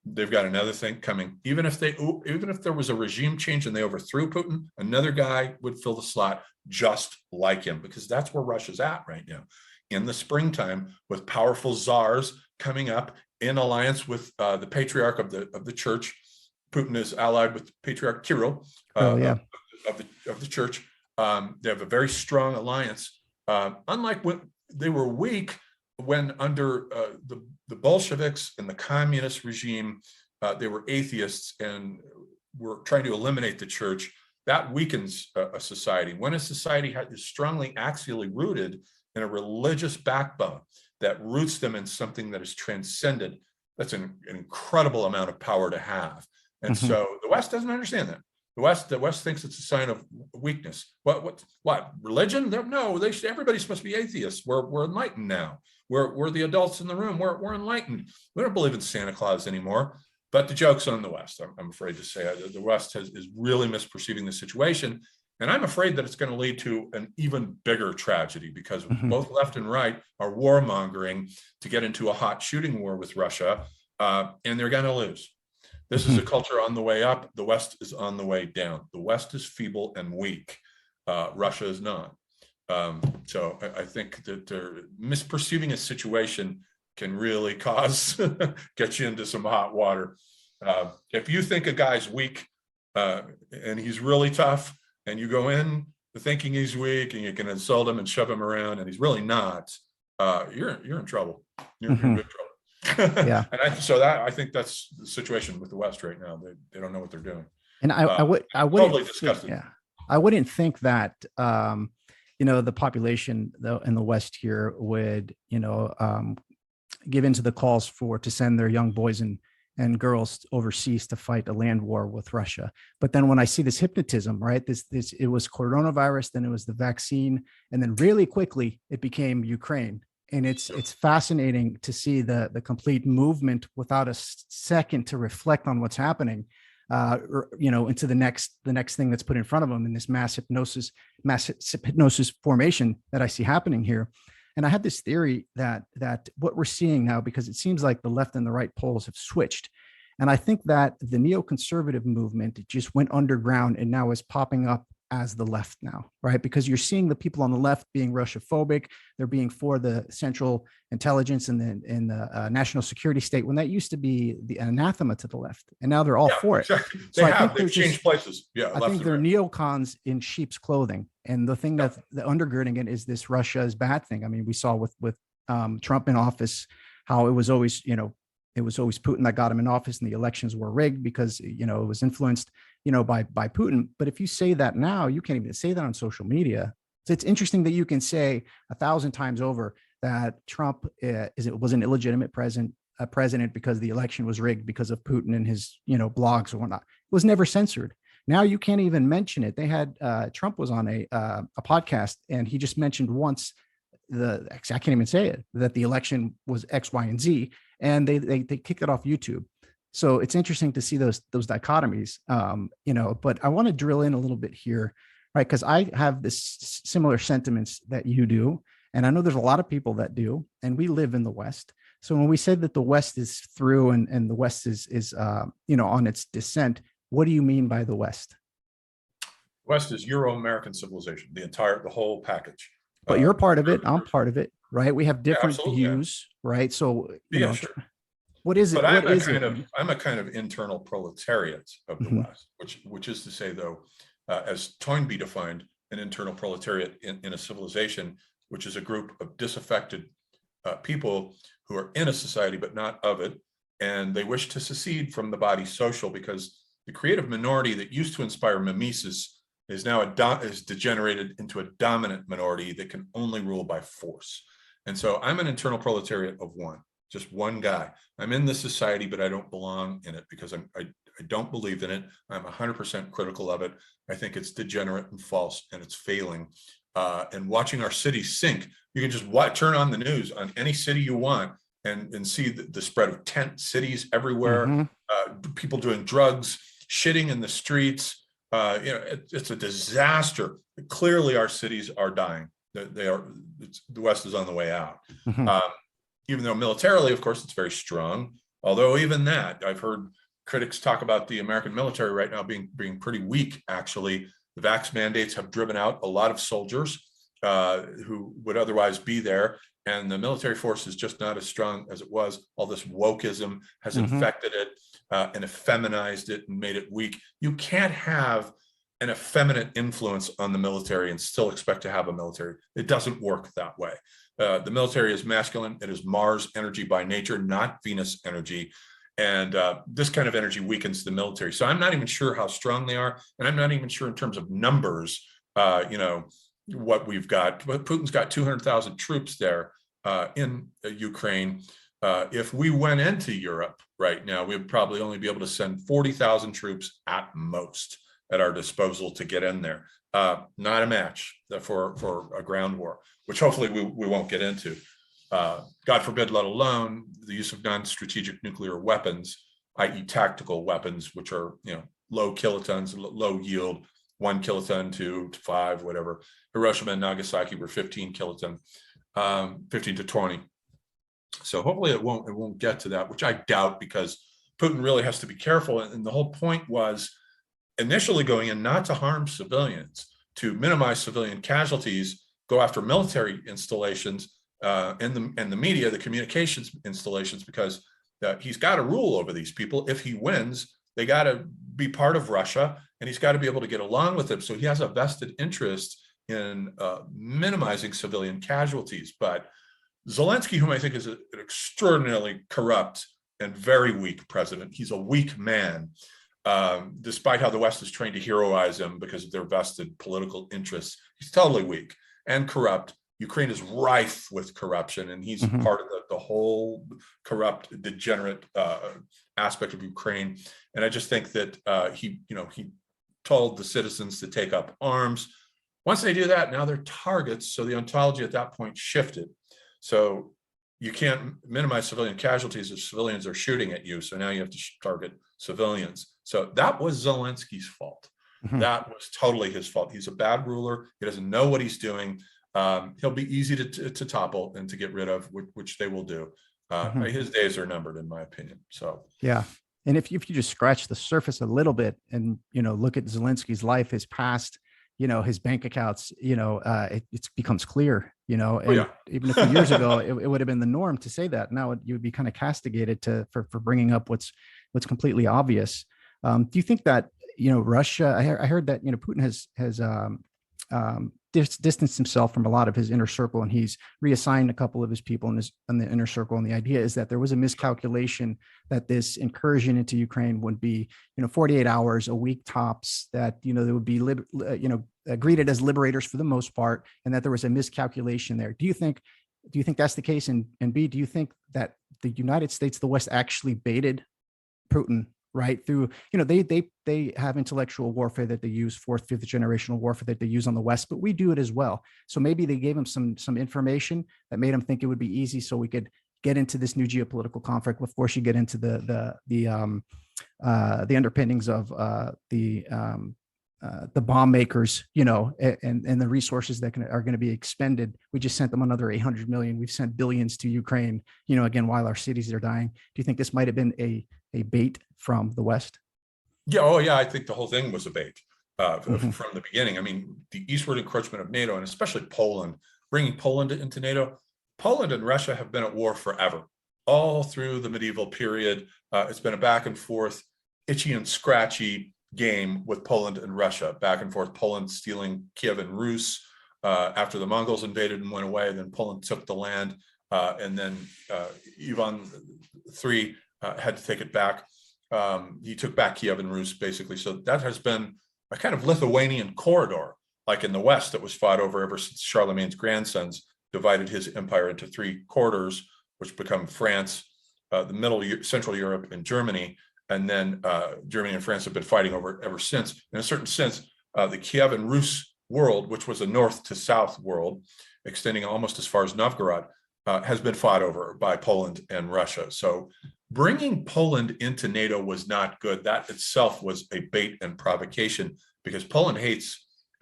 they've got another thing coming. Even if there was a regime change and they overthrew Putin, another guy would fill the slot just like him, because that's where Russia's at right now. In the springtime, with powerful czars coming up in alliance with the patriarch of the church. Putin is allied with Patriarch Kirill of the church. They have a very strong alliance. Unlike when they were weak when under the Bolsheviks and the communist regime, they were atheists and were trying to eliminate the church. That weakens a society. When a society is strongly axially rooted in a religious backbone that roots them in something that is transcendent, that's an incredible amount of power to have. And so the West doesn't understand that. The West thinks it's a sign of weakness. What religion? No, everybody's supposed to be atheists. We're enlightened now. We're the adults in the room. We're enlightened. We don't believe in Santa Claus anymore. But the joke's on the West. I'm afraid to say the West is really misperceiving the situation. And I'm afraid that it's going to lead to an even bigger tragedy, because both left and right are warmongering to get into a hot shooting war with Russia, and they're going to lose. This is a culture on the way up. The West is on the way down. The West is feeble and weak. Russia is not. So I think that misperceiving a situation can really get you into some hot water. If you think a guy's weak and he's really tough, and you go in thinking he's weak and you can insult him and shove him around and he's really not, you're in trouble. You're in big trouble. Yeah. And I think that's the situation with the West right now. They don't know what they're doing. And I wouldn't totally disgusted. Yeah, I wouldn't think that the population in the West here would give into the calls to send their young boys and girls overseas to fight a land war with Russia. But then when I see this hypnotism, right, it was coronavirus, then it was the vaccine, and then really quickly it became Ukraine. And it's fascinating to see the complete movement without a second to reflect on what's happening, into the next thing that's put in front of them in this mass hypnosis formation that I see happening here. And I had this theory that what we're seeing now, because it seems like the left and the right poles have switched. And I think that the neoconservative movement just went underground and now is popping up as the left now, right? Because you're seeing the people on the left being Russophobic. They're being for the central intelligence and the national security state, when that used to be the anathema to the left. And now they're all for it. Exactly. So They've changed places. Yeah, I think they're neocons in sheep's clothing. And the thing that the undergirding it is this Russia is bad thing. I mean, we saw with Trump in office, how it was always, it was always Putin that got him in office, and the elections were rigged because, it was influenced, by Putin. But if you say that now, you can't even say that on social media. So it's interesting that you can say 1,000 times over that Trump was an illegitimate president because the election was rigged because of Putin and his, blogs or whatnot. It was never censored. Now you can't even mention it. They had Trump was on a podcast, and he just mentioned once I can't even say it, that the election was X, Y, and Z, and they kicked it off YouTube. So it's interesting to see those dichotomies, but I want to drill in a little bit here, right? Because I have this similar sentiments that you do, and I know there's a lot of people that do, and we live in the West. So when we said that the West is through and the West is on its descent, what do you mean by the West? West is Euro-American civilization, the whole package. But you're part of it. I'm part of it, right? We have different views, right? So, sure. What is it? But I'm a kind of internal proletariat of the West, which is to say, though, as Toynbee defined, an internal proletariat in a civilization, which is a group of disaffected people who are in a society but not of it, and they wish to secede from the body social, because the creative minority that used to inspire mimesis is now is degenerated into a dominant minority that can only rule by force. And so I'm an internal proletariat of one, just one guy. I'm in this society, but I don't belong in it because I don't believe in it. I'm 100% critical of it. I think it's degenerate and false, and it's failing. And watching our cities sink, you can just turn on the news on any city you want and see the spread of tent cities everywhere, people doing drugs, shitting in the streets. It's a disaster. Clearly, our cities are dying. The West is on the way out. Even though militarily, of course, it's very strong. Although even that, I've heard critics talk about the American military right now being pretty weak, actually. The vax mandates have driven out a lot of soldiers who would otherwise be there. And the military force is just not as strong as it was. All this wokeism has infected it and effeminized it and made it weak. You can't have an effeminate influence on the military and still expect to have a military. It doesn't work that way. The military is masculine. It is Mars energy by nature, not Venus energy. And this kind of energy weakens the military. So I'm not even sure how strong they are. And I'm not even sure in terms of numbers, what we've got. But Putin's got 200,000 troops there in Ukraine. If we went into Europe right now, we would probably only be able to send 40,000 troops at most at our disposal to get in there. Not a match for a ground war, which hopefully we won't get into. God forbid, let alone the use of non-strategic nuclear weapons, i.e. tactical weapons, which are low kilotons, low yield, 1 kiloton to 5, whatever. Hiroshima and Nagasaki were 15 kiloton, 15 to 20. So hopefully it won't get to that, which I doubt, because Putin really has to be careful. And the whole point was initially going in not to harm civilians, to minimize civilian casualties, go after military installations and the media, the communications installations, because he's got to rule over these people. If he wins, they got to be part of Russia, and he's got to be able to get along with them. So he has a vested interest in minimizing civilian casualties. But Zelensky, whom I think is an extraordinarily corrupt and very weak president, he's a weak man, despite how the West is trained to heroize him because of their vested political interests. He's totally weak and corrupt. Ukraine is rife with corruption, and he's part of the whole corrupt, degenerate aspect of Ukraine. And I just think that he told the citizens to take up arms. Once they do that, now they're targets. So the ontology at that point shifted. So you can't minimize civilian casualties if civilians are shooting at you. So now you have to target civilians. So that was Zelensky's fault. That was totally his fault. He's a bad ruler. He doesn't know what he's doing. He'll be easy to topple and to get rid of, which they will do. His days are numbered, in my opinion. So yeah. And if you just scratch the surface a little bit and look at Zelensky's life, his past, his bank accounts, it becomes clear, and even a few years ago, it would have been the norm to say that. Now you would be kind of castigated for bringing up what's completely obvious. Do you think that Russia? I heard that Putin has distanced himself from a lot of his inner circle, and he's reassigned a couple of his people in the inner circle. And the idea is that there was a miscalculation that this incursion into Ukraine would be, 48 hours, a week tops, that, they would be, greeted as liberators for the most part, and that there was a miscalculation there. Do you think that's the case? And B, do you think that the United States, the West, actually baited Putin right through, they have intellectual warfare that they use, fourth, fifth generational warfare that they use on the West, but we do it as well. So maybe they gave him some information that made him think it would be easy, so we could get into this new geopolitical conflict. Of course, you get into the underpinnings of the bomb makers, and the resources that are going to be expended. We just sent them another 800 million. We've sent billions to Ukraine, again, while our cities are dying. Do you think this might have been a bait from the West? Yeah. Oh, yeah. I think the whole thing was a bait from the beginning. I mean, the eastward encroachment of NATO, and especially Poland, bringing Poland into NATO. Poland and Russia have been at war forever, all through the medieval period. It's been a back and forth, itchy and scratchy game with Poland and Russia, back and forth. Poland stealing Kiev and Rus after the Mongols invaded and went away. Then Poland took the land, and then Ivan III had to take it back. He took back Kiev and Rus, basically. So that has been a kind of Lithuanian corridor, like in the West, that was fought over ever since Charlemagne's grandsons divided his empire into three quarters, which become France, Central Europe, and Germany. And then Germany and France have been fighting over it ever since. In a certain sense, the Kiev and Rus world, which was a north to south world, extending almost as far as Novgorod, has been fought over by Poland and Russia. So bringing Poland into NATO was not good. That itself was a bait and provocation, because Poland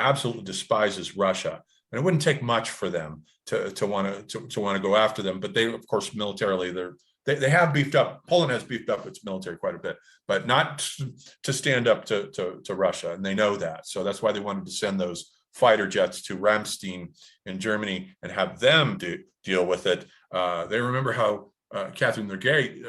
absolutely despises Russia. And it wouldn't take much for them to want to go after them. But they, of course, militarily, they have beefed up. Poland has beefed up its military quite a bit, but not to stand up to Russia. And they know that. So that's why they wanted to send those fighter jets to Ramstein in Germany and have them deal with it. They remember how Catherine the Great,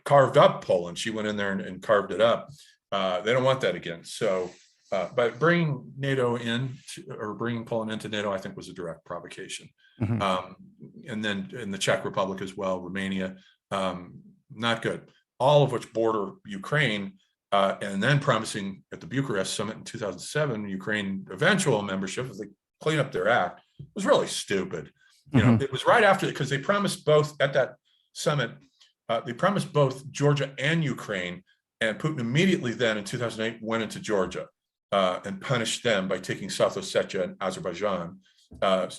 carved up Poland. She went in there and carved it up. They don't want that again. So, but bringing NATO in, or bringing Poland into NATO, I think was a direct provocation. Mm-hmm. And then in the Czech Republic as well, Romania, not good. All of which border Ukraine. And then promising at the Bucharest summit in 2007, Ukraine eventual membership, as they clean up their act, was really stupid. Mm-hmm. It was right after, because they promised both at that summit, they promised both Georgia and Ukraine, and Putin immediately then in 2008 went into Georgia and punished them by taking South Ossetia and Azerbaijan.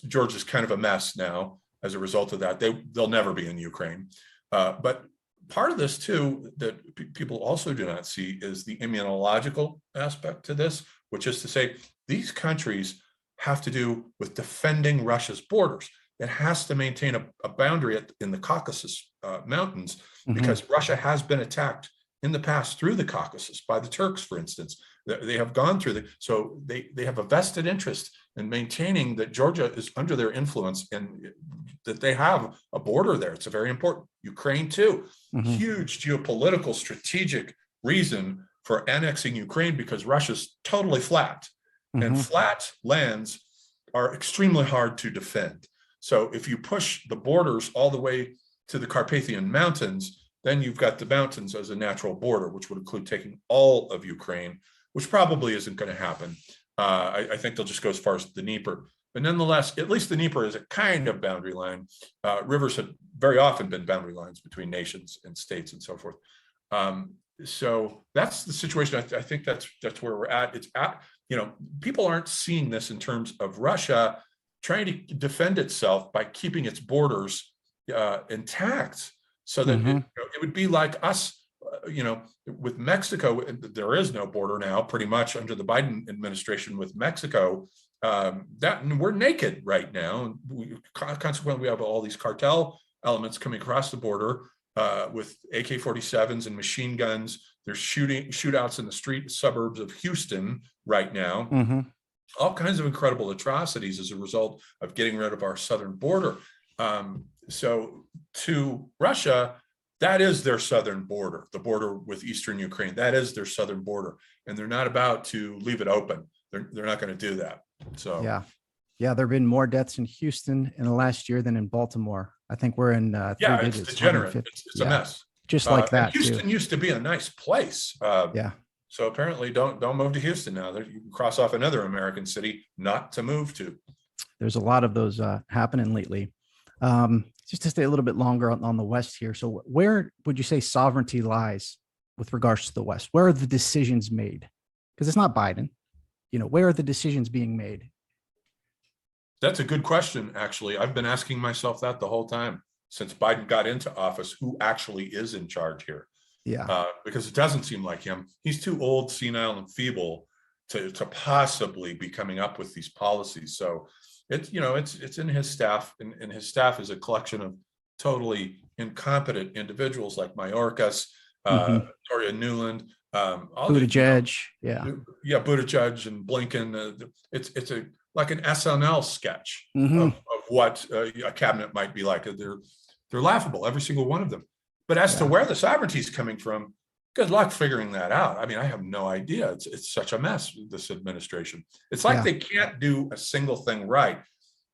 Georgia's kind of a mess now as a result of that. They'll never be in Ukraine. But part of this too that people also do not see is the immunological aspect to this, which is to say these countries have to do with defending Russia's borders. It has to maintain a boundary in the Caucasus Mountains, because Russia has been attacked in the past through the Caucasus by the Turks, for instance. They have gone through so they have a vested interest in maintaining that Georgia is under their influence and that they have a border there. It's a very important. Ukraine too, huge geopolitical strategic reason for annexing Ukraine, because Russia's totally flat, and flat lands are extremely hard to defend. So if you push the borders all the way to the Carpathian Mountains, then you've got the mountains as a natural border, which would include taking all of Ukraine, which probably isn't going to happen. I think they'll just go as far as the Dnieper. But nonetheless, at least the Dnieper is a kind of boundary line. Rivers have very often been boundary lines between nations and states and so forth. So that's the situation. I think that's where we're at. It's at, people aren't seeing this in terms of Russia trying to defend itself by keeping its borders intact, so that it would be like us, with Mexico. There is no border now, pretty much under the Biden administration with Mexico. That we're naked right now. Consequently, we have all these cartel elements coming across the border with AK-47s and machine guns. There's shootouts in the street suburbs of Houston right now. All kinds of incredible atrocities as a result of getting rid of our southern border. So to Russia, that is their southern border, the border with eastern Ukraine. That is their southern border, and they're not about to leave it open. They're not going to do that. So yeah, there have been more deaths in Houston in the last year than in Baltimore. I think we're in three digits. It's degenerate. It's a mess. Just like that. Houston used to be a nice place. So apparently, don't move to Houston now. You can cross off another American city not to move to. There's a lot of those happening lately. Just to stay a little bit longer on the West here. So where would you say sovereignty lies with regards to the West? Where are the decisions made? Because it's not Biden. Where are the decisions being made? That's a good question, actually. I've been asking myself that the whole time since Biden got into office. Who actually is in charge here? Yeah. Because it doesn't seem like him. He's too old, senile, and feeble to possibly be coming up with these policies. So it's in his staff, and his staff is a collection of totally incompetent individuals like Mayorkas, Victoria Nuland, Buttigieg, Buttigieg and Blinken. It's like an SNL sketch of what a cabinet might be like. They're laughable, every single one of them. But as to where the sovereignty is coming from, good luck figuring that out. I mean, I have no idea. It's such a mess, this administration. It's like they can't do a single thing right.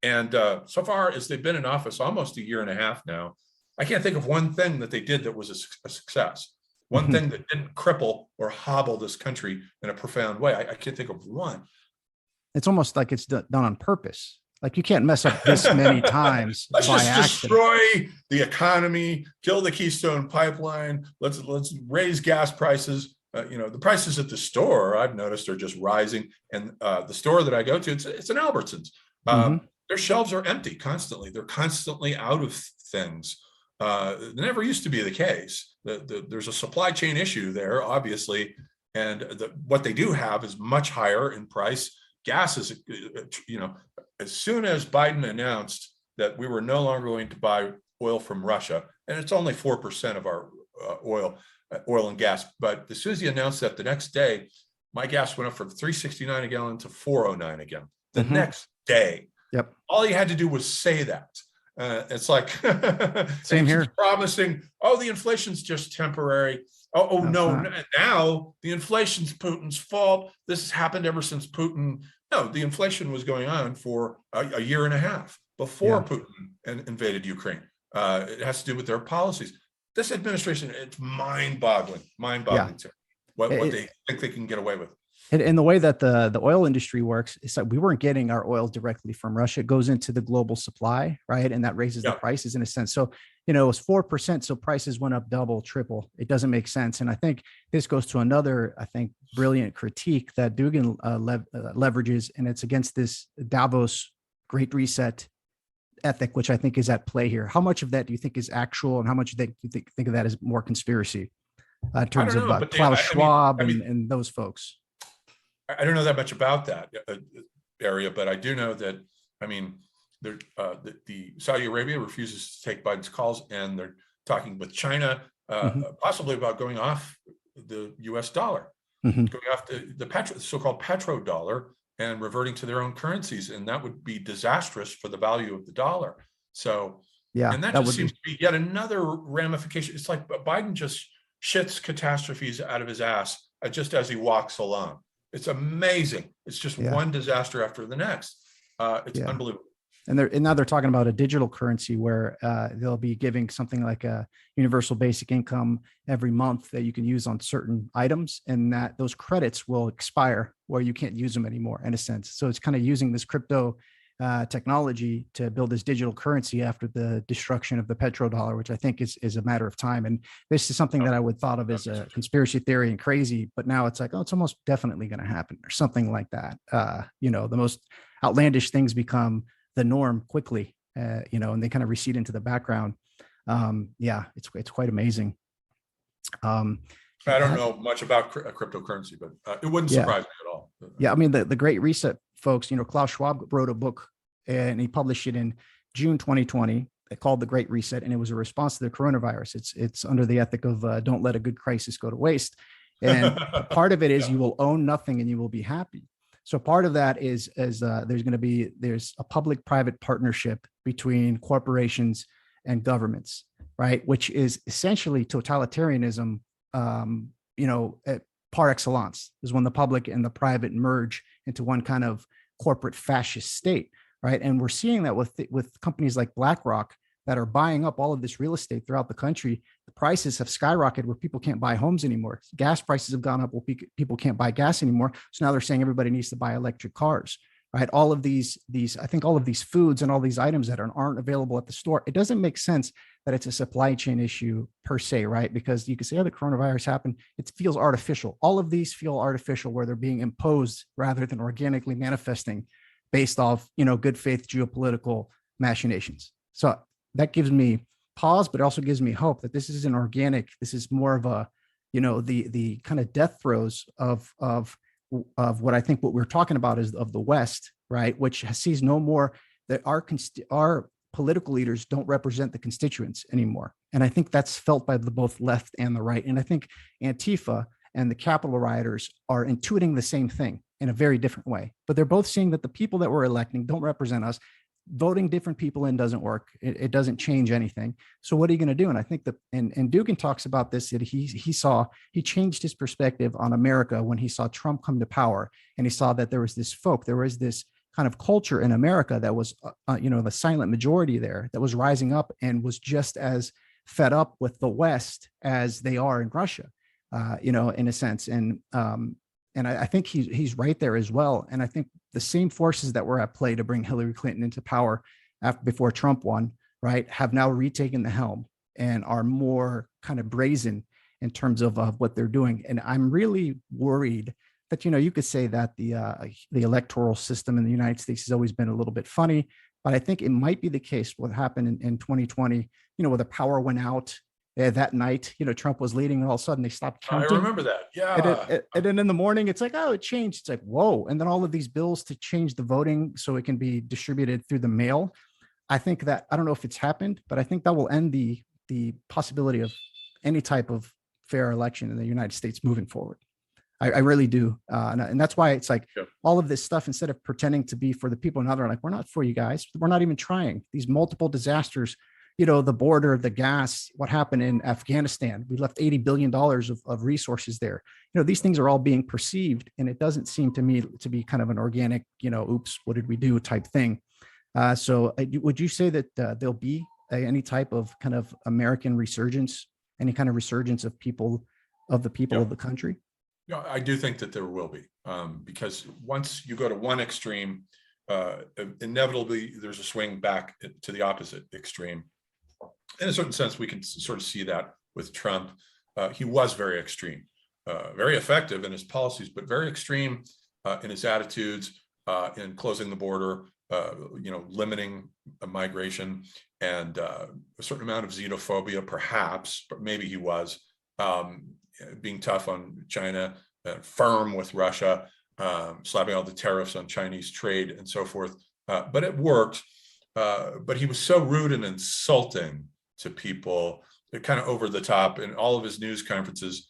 And so far as they've been in office almost a year and a half now, I can't think of one thing that they did that was a success. One thing that didn't cripple or hobble this country in a profound way. I can't think of one. It's almost like it's done on purpose. Like you can't mess up this many times Let's by just accident. destroy the economy, kill the Keystone Pipeline. Let's raise gas prices. The prices at the store, I've noticed, are just rising. And the store that I go to, it's an Albertsons. Their shelves are empty constantly. They're constantly out of things. It never used to be the case. There's a supply chain issue there, obviously. And what they do have is much higher in price. Gas is, as soon as Biden announced that we were no longer going to buy oil from Russia, and it's only 4% of our oil and gas, but as soon as he announced that, the next day, my gas went up from $3.69 a gallon to $4.09 again. The next day. Yep. All he had to do was say that. It's like same here. Promising, the inflation's just temporary. No, now the inflation's Putin's fault. This has happened ever since Putin. No, the inflation was going on for a year and a half before Putin invaded Ukraine. It has to do with their policies. This administration, it's mind-boggling to what they think they can get away with. And the way that the oil industry works is that we weren't getting our oil directly from Russia. It goes into the global supply, right? And that raises the prices in a sense. So, it was 4%. So prices went up double, triple. It doesn't make sense. And I think this goes to another, brilliant critique that Dugan leverages, and it's against this Davos Great Reset ethic, which I think is at play here. How much of that do you think is actual, and how much do you think of that as more conspiracy in terms of Klaus Schwab and those folks? I don't know that much about that area, but I do know that, the Saudi Arabia refuses to take Biden's calls, and they're talking with China, possibly about going off the US dollar, going off the so-called petrodollar and reverting to their own currencies. And that would be disastrous for the value of the dollar. So, and that just seems to be yet another ramification. It's like Biden just shits catastrophes out of his ass just as he walks along. It's amazing. It's just one disaster after the next. It's unbelievable. And now they're talking about a digital currency where they'll be giving something like a universal basic income every month that you can use on certain items, and that those credits will expire where you can't use them anymore, in a sense. So it's kind of using this crypto technology to build this digital currency after the destruction of the petrodollar, which I think is a matter of time. And this is something that I would thought of as a conspiracy theory and crazy, but now it's like, it's almost definitely going to happen, or something like that. The most outlandish things become the norm quickly, and they kind of recede into the background. It's quite amazing. I don't know much about cryptocurrency, but it wouldn't surprise me at all. The Great Reset folks, Klaus Schwab wrote a book, and he published it in June 2020 called The Great Reset, and it was a response to the coronavirus. It's under the ethic of don't let a good crisis go to waste. And part of it is you will own nothing and you will be happy. So part of that is there's a public-private partnership between corporations and governments, right? Which is essentially totalitarianism, par excellence, is when the public and the private merge into one kind of corporate fascist state, right? And we're seeing that with companies like BlackRock that are buying up all of this real estate throughout the country. The prices have skyrocketed where people can't buy homes anymore. Gas prices have gone up where people can't buy gas anymore. So now they're saying everybody needs to buy electric cars, right? All of these foods and all these items that aren't available at the store. It doesn't make sense that it's a supply chain issue per se, right? Because you can say, the coronavirus happened. It feels artificial. All of these feel artificial, where they're being imposed rather than organically manifesting based off, good faith geopolitical machinations. So that gives me pause, but it also gives me hope that this isn't organic. This is more of a, the kind of death throes of what I think what we're talking about is of the West, right? Which sees no more that our political leaders don't represent the constituents anymore. And I think that's felt by both left and the right. And I think Antifa and the Capitol rioters are intuiting the same thing in a very different way, but they're both seeing that the people that we're electing don't represent us. Voting different people in doesn't work. It doesn't change anything. So what are you going to do? And I think and Dugan talks about this, that he changed his perspective on America when he saw Trump come to power, and he saw that there was this kind of culture in America that was, the silent majority there that was rising up and was just as fed up with the West as they are in Russia. in a sense. And I think he's right there as well. And I think the same forces that were at play to bring Hillary Clinton into power before Trump won, right, have now retaken the helm and are more kind of brazen in terms of what they're doing. And I'm really worried that, you could say that the electoral system in the United States has always been a little bit funny, but I think it might be the case what happened in 2020, where the power went out that night, Trump was leading and all of a sudden they stopped counting. I remember that. Yeah. And then in the morning, it's like, oh, it changed. It's like, whoa. And then all of these bills to change the voting so it can be distributed through the mail. I think that, I don't know if it's happened, but I think that will end the possibility of any type of fair election in the United States moving forward. I really do. And that's why it's like all of this stuff, instead of pretending to be for the people, now they're like, we're not for you guys. We're not even trying. These multiple disasters, the border, the gas, what happened in Afghanistan, we left $80 billion of resources there. These things are all being perceived, and it doesn't seem to me to be kind of an organic, oops, what did we do type thing. So would you say that there'll be any type of kind of American resurgence, any kind of resurgence of the people of the country? Yeah, I do think that there will be, because once you go to one extreme, inevitably there's a swing back to the opposite extreme. In a certain sense, we can sort of see that with Trump. He was very extreme, very effective in his policies, but very extreme in his attitudes, in closing the border, limiting migration, and a certain amount of xenophobia, perhaps, but maybe he was being tough on China, firm with Russia, slapping all the tariffs on Chinese trade and so forth. But it worked. But he was so rude and insulting to people, kind of over the top in all of his news conferences,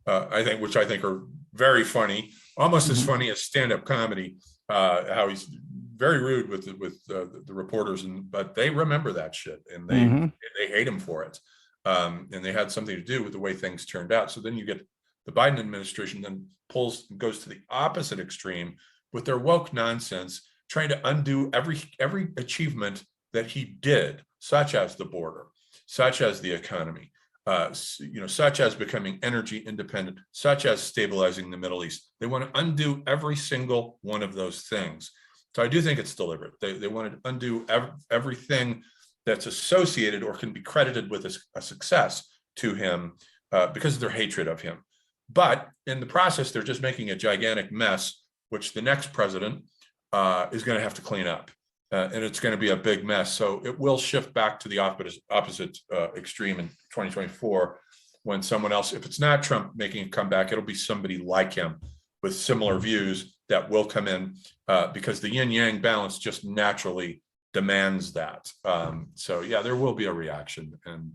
which I think are very funny, almost as funny as stand-up comedy, how he's very rude with the reporters, but they remember that shit, and they hate him for it. And they had something to do with the way things turned out. So then you get the Biden administration then goes to the opposite extreme with their woke nonsense, trying to undo every achievement that he did, such as the border, such as the economy, such as becoming energy independent, such as stabilizing the Middle East. They want to undo every single one of those things. So I do think it's deliberate. They want to undo everything that's associated or can be credited with a success to him because of their hatred of him. But in the process, they're just making a gigantic mess, which the next president is going to have to clean up. And it's going to be a big mess. So it will shift back to the opposite extreme in 2024 when someone else, if it's not Trump making a comeback, it'll be somebody like him with similar views that will come in because the yin-yang balance just naturally demands that. So yeah, there will be a reaction, and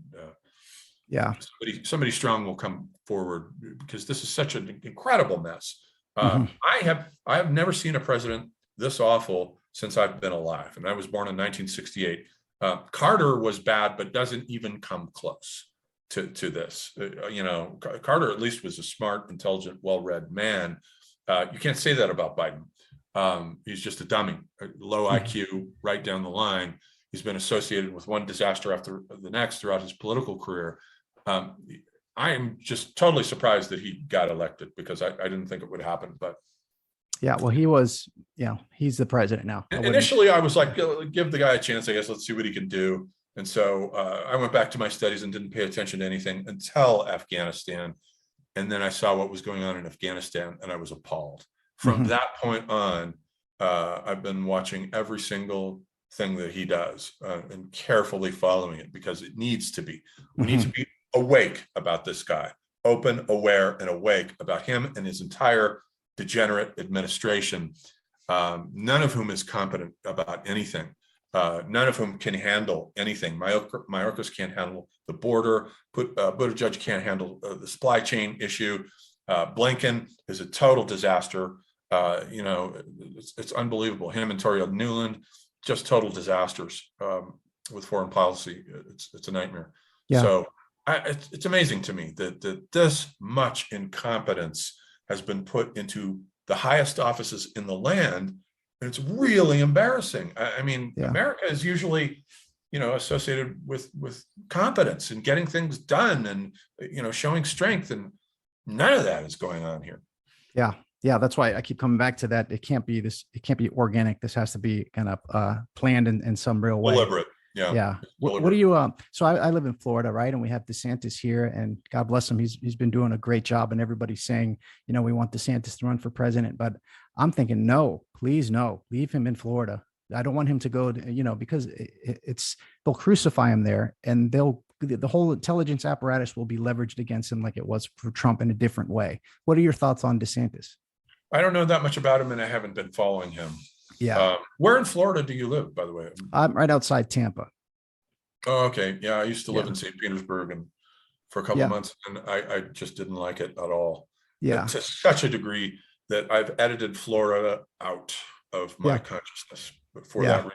somebody strong will come forward because this is such an incredible mess. I have never seen a president this awful since I've been alive, and I was born in 1968. Carter was bad, but doesn't even come close to this. Carter at least was a smart, intelligent, well-read man. You can't say that about Biden. He's just a dummy, low IQ, right down the line. He's been associated with one disaster after the next throughout his political career. I am just totally surprised that he got elected because I didn't think it would happen. But yeah, well, he was, he's the president now. Initially, I was like, give the guy a chance, I guess. Let's see what he can do. And so I went back to my studies and didn't pay attention to anything until Afghanistan. And then I saw what was going on in Afghanistan, and I was appalled. From that point on, I've been watching every single thing that he does and carefully following it because it needs to be. We need to be awake about this guy, open, aware, and awake about him and his entire degenerate administration, none of whom is competent about anything, none of whom can handle anything. Mayorkas can't handle the border, Buttigieg can't handle the supply chain issue. Blinken is a total disaster. It's unbelievable. Him and Toria Nuland, just total disasters with foreign policy. It's a nightmare. Yeah. So it's amazing to me that this much incompetence has been put into the highest offices in the land, and it's really embarrassing. I mean, America is usually, associated with competence and getting things done and showing strength, and None of that is going on here. Yeah. Yeah. That's why I keep coming back to that. It can't be organic. This has to be kind of planned in some real way. Deliberate. Yeah. Yeah. What do you, so I live in Florida, right? And we have Desantis here, and God bless him. He's been doing a great job, and everybody's saying, we want Desantis to run for president, but I'm thinking, no, please, no, leave him in Florida. I don't want him to go, because they'll crucify him there, and the whole intelligence apparatus will be leveraged against him like it was for Trump in a different way. What are your thoughts on Desantis? I don't know that much about him, and I haven't been following him. Yeah. Where in Florida do you live, by the way? I'm right outside Tampa. Oh, okay. Yeah, I used to live in St. Petersburg and for a couple of months, and I just didn't like it at all. Yeah. To such a degree that I've edited Florida out of my consciousness for that reason,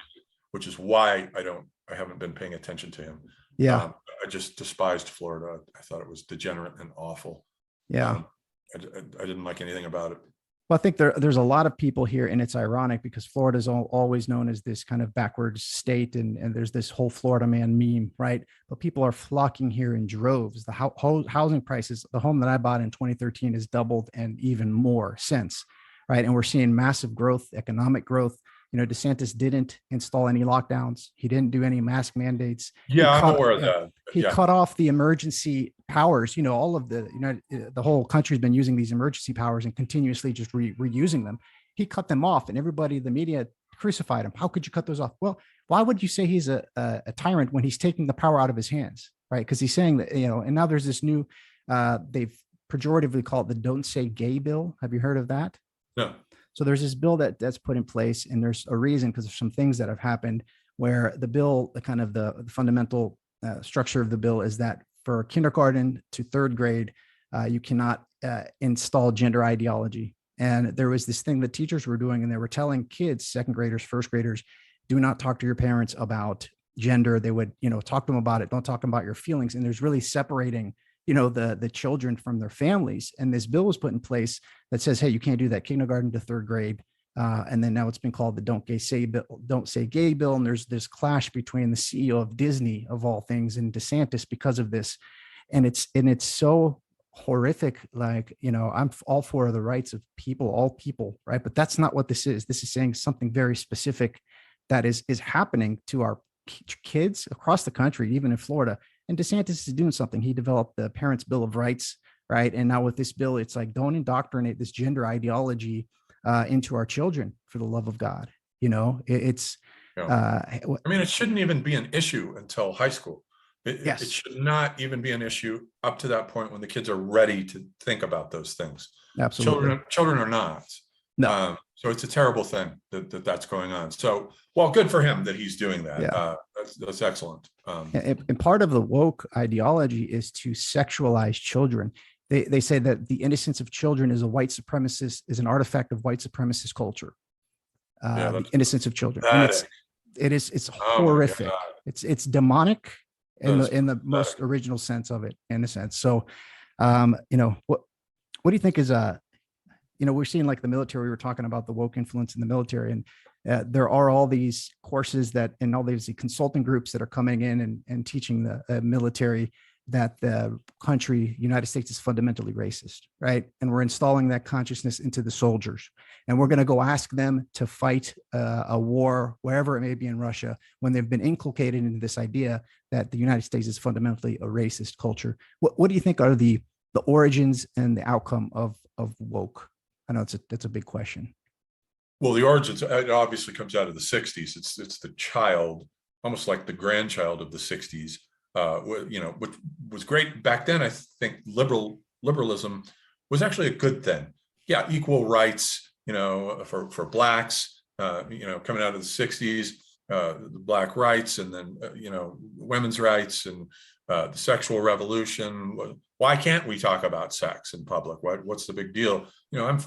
which is why I haven't been paying attention to him. Yeah. I just despised Florida. I thought it was degenerate and awful. Yeah. I didn't like anything about it. Well, I think there's a lot of people here, and it's ironic because Florida is always known as this kind of backwards state, and there's this whole Florida man meme, right? But people are flocking here in droves. The housing prices, the home that I bought in 2013 has doubled and even more since, right? And we're seeing massive growth, economic growth. DeSantis didn't install any lockdowns. He didn't do any mask mandates. Yeah, I'm aware of that. He cut off the emergency powers. All of the whole country's been using these emergency powers and continuously just reusing them. He cut them off, and everybody, the media, crucified him. How could you cut those off? Well, why would you say he's a tyrant when he's taking the power out of his hands, right? Because he's saying that, and now there's this new, they've pejoratively called it the "Don't Say Gay" bill. Have you heard of that? No. So there's this bill that's put in place, and there's a reason, because there's some things that have happened where the bill, the fundamental structure of the bill is that for kindergarten to third grade, you cannot install gender ideology. And there was this thing that teachers were doing, and they were telling kids, second graders, first graders, do not talk to your parents about gender. They would, talk to them about it. Don't talk about your feelings. And there's really separating the children from their families. And this bill was put in place that says, hey, you can't do that, kindergarten to third grade. And then now it's been called the Don't Say Gay bill. And there's this clash between the CEO of Disney, of all things, and DeSantis because of this. And it's so horrific. Like, I'm all for the rights of people, all people, right? But that's not what this is. This is saying something very specific that is happening to our kids across the country, even in Florida. And DeSantis is doing something. He developed the Parents' Bill of Rights, right? And now with this bill, it's like, don't indoctrinate this gender ideology into our children, for the love of God. It shouldn't even be an issue until high school. Yes. It should not even be an issue up to that point when the kids are ready to think about those things. Absolutely. Children are not. No. So it's a terrible thing that's going on. So, well, good for him that he's doing that. Yeah. That's excellent. And part of the woke ideology is to sexualize children. They say that the innocence of children is an artifact of white supremacist culture. The innocence of children. And it's horrific. It's demonic in the most original sense of it, in a sense. So, what do you think is we're seeing, like, the military, we were talking about the woke influence in the military, and there are all these courses and all these consulting groups that are coming in and teaching the military that the country, United States, is fundamentally racist, right? And we're installing that consciousness into the soldiers. And we're going to go ask them to fight a war, wherever it may be in Russia, when they've been inculcated into this idea that the United States is fundamentally a racist culture. What do you think are the origins and the outcome of woke? I know it's a big question. Well, the origins, it obviously comes out of the 60s. It's the child, almost like the grandchild of the 60s, which was great back then. I think liberalism was actually a good thing. Yeah, equal rights, for blacks, coming out of the 60s, the black rights, and then, women's rights, and the sexual revolution. Why can't we talk about sex in public? What's the big deal? I'm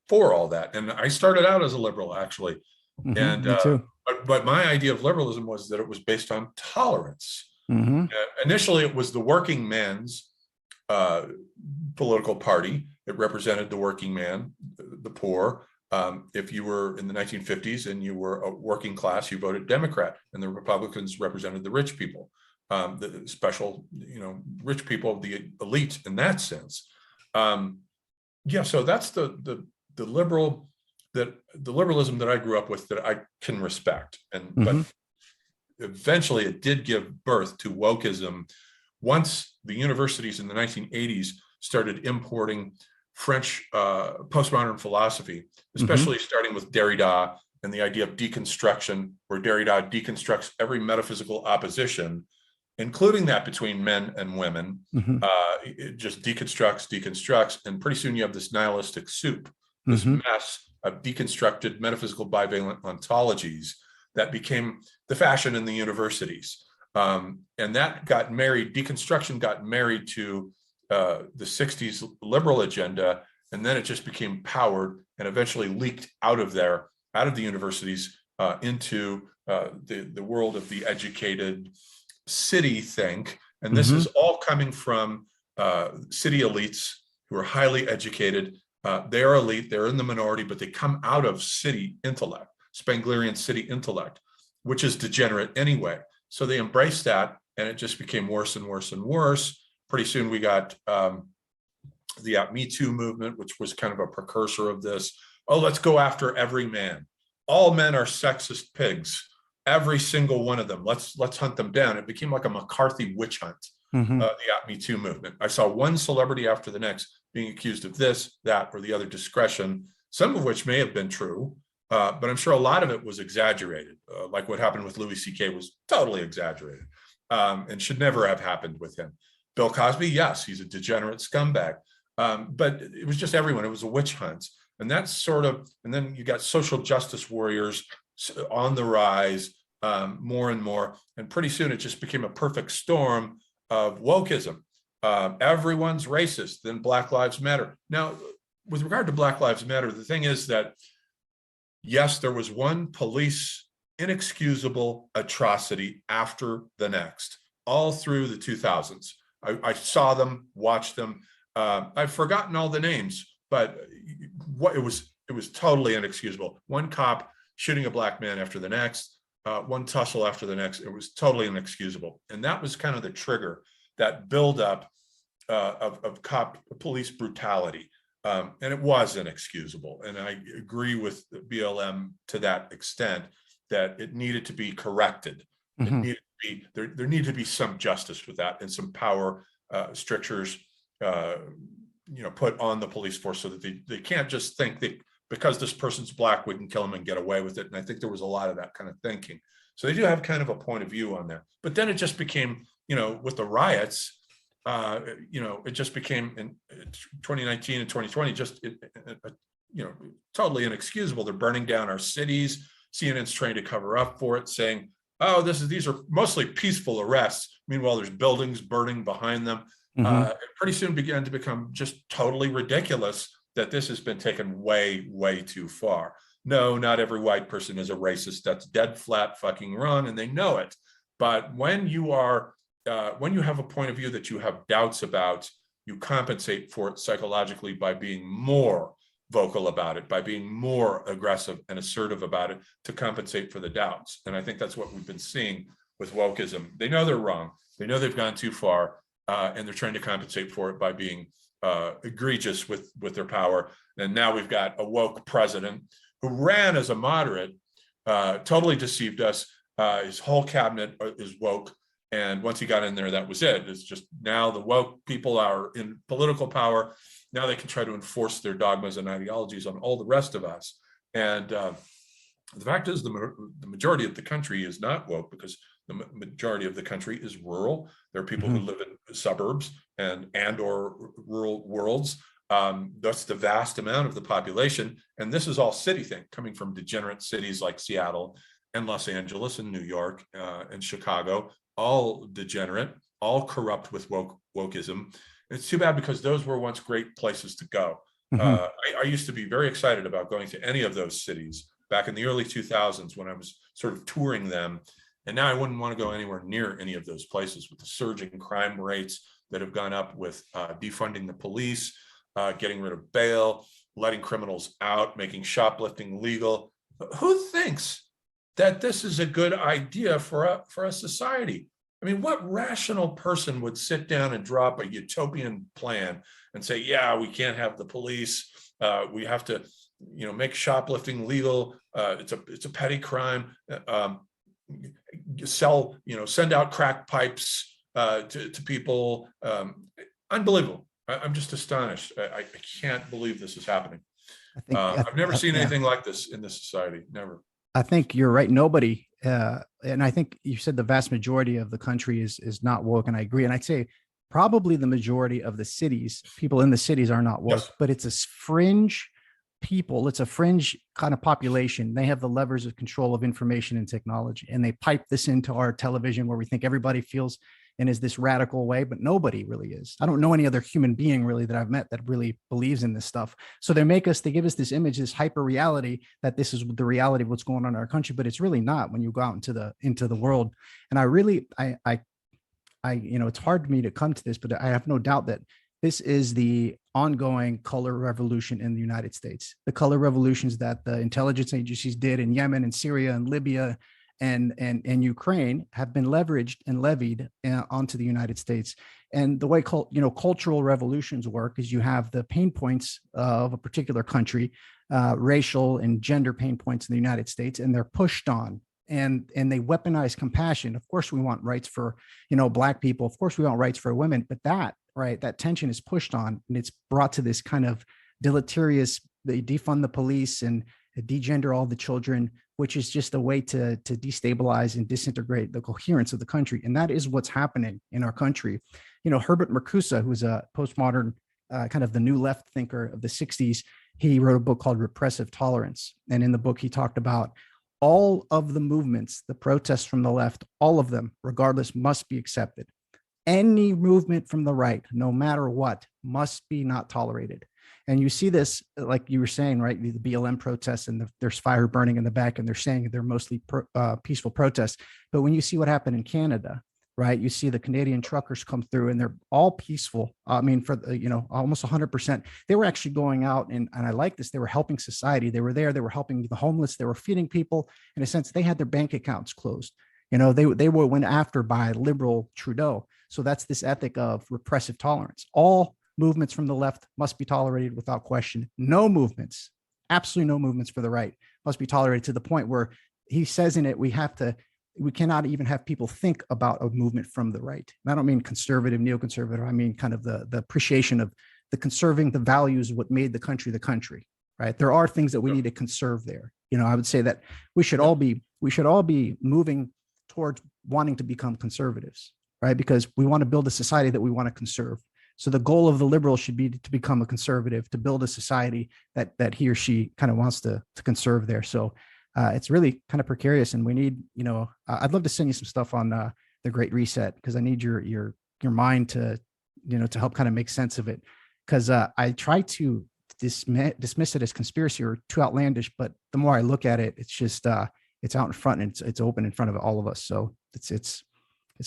for all that. And I started out as a liberal, actually. Mm-hmm, and me too. But my idea of liberalism was that it was based on tolerance. Mm-hmm. Initially, it was the working man's political party. It represented the working man, the poor. If you were in the 1950s and you were a working class, you voted Democrat, and the Republicans represented the rich people, the special, rich people, the elite in that sense. Yeah, so that's the liberalism that I grew up with that I can respect, but eventually it did give birth to wokeism once the universities in the 1980s started importing French postmodern philosophy, especially starting with Derrida and the idea of deconstruction, where Derrida deconstructs every metaphysical opposition, including that between men and women. It just deconstructs, and pretty soon you have this nihilistic soup, this mess of deconstructed metaphysical bivalent ontologies that became the fashion in the universities. And that got married, deconstruction got married to the 60s liberal agenda, and then it just became powered and eventually leaked out of the universities into the world of the educated city think. And this is all coming from city elites who are highly educated. They are elite, they're in the minority, but they come out of city intellect, Spenglerian city intellect, which is degenerate anyway. So they embraced that, and it just became worse and worse and worse. Pretty soon we got the Me Too movement, which was kind of a precursor of this. Oh, let's go after every man. All men are sexist pigs. Every single one of them. Let's hunt them down. It became like a McCarthy witch hunt, the Me Too movement. I saw one celebrity after the next being accused of this, that, or the other discretion, some of which may have been true, but I'm sure a lot of it was exaggerated. Like what happened with Louis C.K. was totally exaggerated and should never have happened with him. Bill Cosby, yes, he's a degenerate scumbag, but it was just everyone. It was a witch hunt. And that's sort of, and then you got social justice warriors on the rise more and more. And pretty soon it just became a perfect storm of wokeism. Everyone's racist, then Black Lives Matter. Now, with regard to Black Lives Matter, the thing is that, yes, there was one police inexcusable atrocity after the next, all through the 2000s. I saw them, watched them. I've forgotten all the names, but what it was totally inexcusable. One cop shooting a black man after the next, one tussle after the next. It was totally inexcusable. And that was kind of the trigger, that buildup of police brutality. And it was inexcusable. And I agree with BLM to that extent, that it needed to be corrected. It needed to be, there needed to be some justice with that, and some power strictures put on the police force, so that they can't just think that because this person's black, we can kill him and get away with it. And I think there was a lot of that kind of thinking. So they do have kind of a point of view on that. But then it just became, with the riots, it just became in 2019 and 2020, just, totally inexcusable. They're burning down our cities. CNN's trying to cover up for it, saying, oh, these are mostly peaceful arrests. Meanwhile, there's buildings burning behind them. It pretty soon began to become just totally ridiculous that this has been taken way, way too far. No, not every white person is a racist. That's dead flat fucking wrong, and they know it. But when you have a point of view that you have doubts about, you compensate for it psychologically by being more vocal about it, by being more aggressive and assertive about it, to compensate for the doubts. And I think that's what we've been seeing with wokeism. They know they're wrong. They know they've gone too far, and they're trying to compensate for it by being egregious with their power. And now we've got a woke president who ran as a moderate, totally deceived us. His whole cabinet is woke. And once he got in there, that was it. It's just now the woke people are in political power. Now they can try to enforce their dogmas and ideologies on all the rest of us. And the fact is, the majority of the country is not woke, because the majority of the country is rural. There are people who live in suburbs and or rural worlds. That's the vast amount of the population. And this is all city thing, coming from degenerate cities like Seattle and Los Angeles and New York and Chicago, all degenerate, all corrupt with wokeism. It's too bad, because those were once great places to go. I used to be very excited about going to any of those cities back in the early 2000s when I was sort of touring them. And now I wouldn't want to go anywhere near any of those places, with the surging crime rates that have gone up, with defunding the police, getting rid of bail, letting criminals out, making shoplifting legal. Who thinks that this is a good idea for a society? I mean, what rational person would sit down and drop a utopian plan and say, yeah, we can't have the police. We have to, make shoplifting legal. It's a petty crime. Send out crack pipes to people. Unbelievable. I'm just astonished. I can't believe this is happening. I've never seen anything like this in this society. Never. I think you're right. Nobody, and I think you said the vast majority of the country is not woke, and I agree. And I'd say probably the majority of the cities, people in the cities are not woke, yes. But it's a fringe people. It's a fringe kind of population. They have the levers of control of information and technology, and they pipe this into our television where we think everybody feels and is this radical way, but nobody really is. I don't know any other human being really that I've met that really believes in this stuff. So they give us this image, this hyper reality that this is the reality of what's going on in our country, but it's really not when you go out into the world. And it's hard for me to come to this, but I have no doubt that this is the ongoing color revolution in the United States. The color revolutions that the intelligence agencies did in Yemen and Syria and Libya and Ukraine have been leveraged and levied onto the United States. And the way cultural revolutions work is you have the pain points of a particular country, racial and gender pain points in the United States, and they're pushed on. And they weaponize compassion. Of course, we want rights for Black people. Of course, we want rights for women. But that tension is pushed on, and it's brought to this kind of deleterious. They defund the police and degender all the children, which is just a way to destabilize and disintegrate the coherence of the country. And that is what's happening in our country. Herbert Marcuse, who's a postmodern kind of the new left thinker of the 60s, he wrote a book called Repressive Tolerance. And in the book, he talked about all of the movements, the protests from the left, all of them, regardless, must be accepted. Any movement from the right, no matter what, must be not tolerated. And you see this, like you were saying, right? The BLM protests, and there's fire burning in the back, and they're saying they're mostly peaceful protests. But when you see what happened in Canada, right? You see the Canadian truckers come through, and they're all peaceful. I mean, for almost 100%. They were actually going out, and I like this. They were helping society. They were there. They were helping the homeless. They were feeding people. In a sense, they had their bank accounts closed. They were went after by liberal Trudeau. So that's this ethic of repressive tolerance. All movements from the left must be tolerated without question. No movements, absolutely no movements for the right must be tolerated, to the point where he says in it, we cannot even have people think about a movement from the right. And I don't mean conservative, neoconservative. I mean kind of the appreciation of the conserving the values of what made the country, right? There are things that we need to conserve there. I would say that we should all be moving towards wanting to become conservatives, right? Because we want to build a society that we want to conserve. So the goal of the liberal should be to become a conservative, to build a society that he or she kind of wants to conserve there. So it's really kind of precarious, and we need, I'd love to send you some stuff on the Great Reset, because I need your mind to help kind of make sense of it. Because I try to dismiss it as conspiracy or too outlandish, but the more I look at it, it's just it's out in front, and it's open in front of all of us. So it's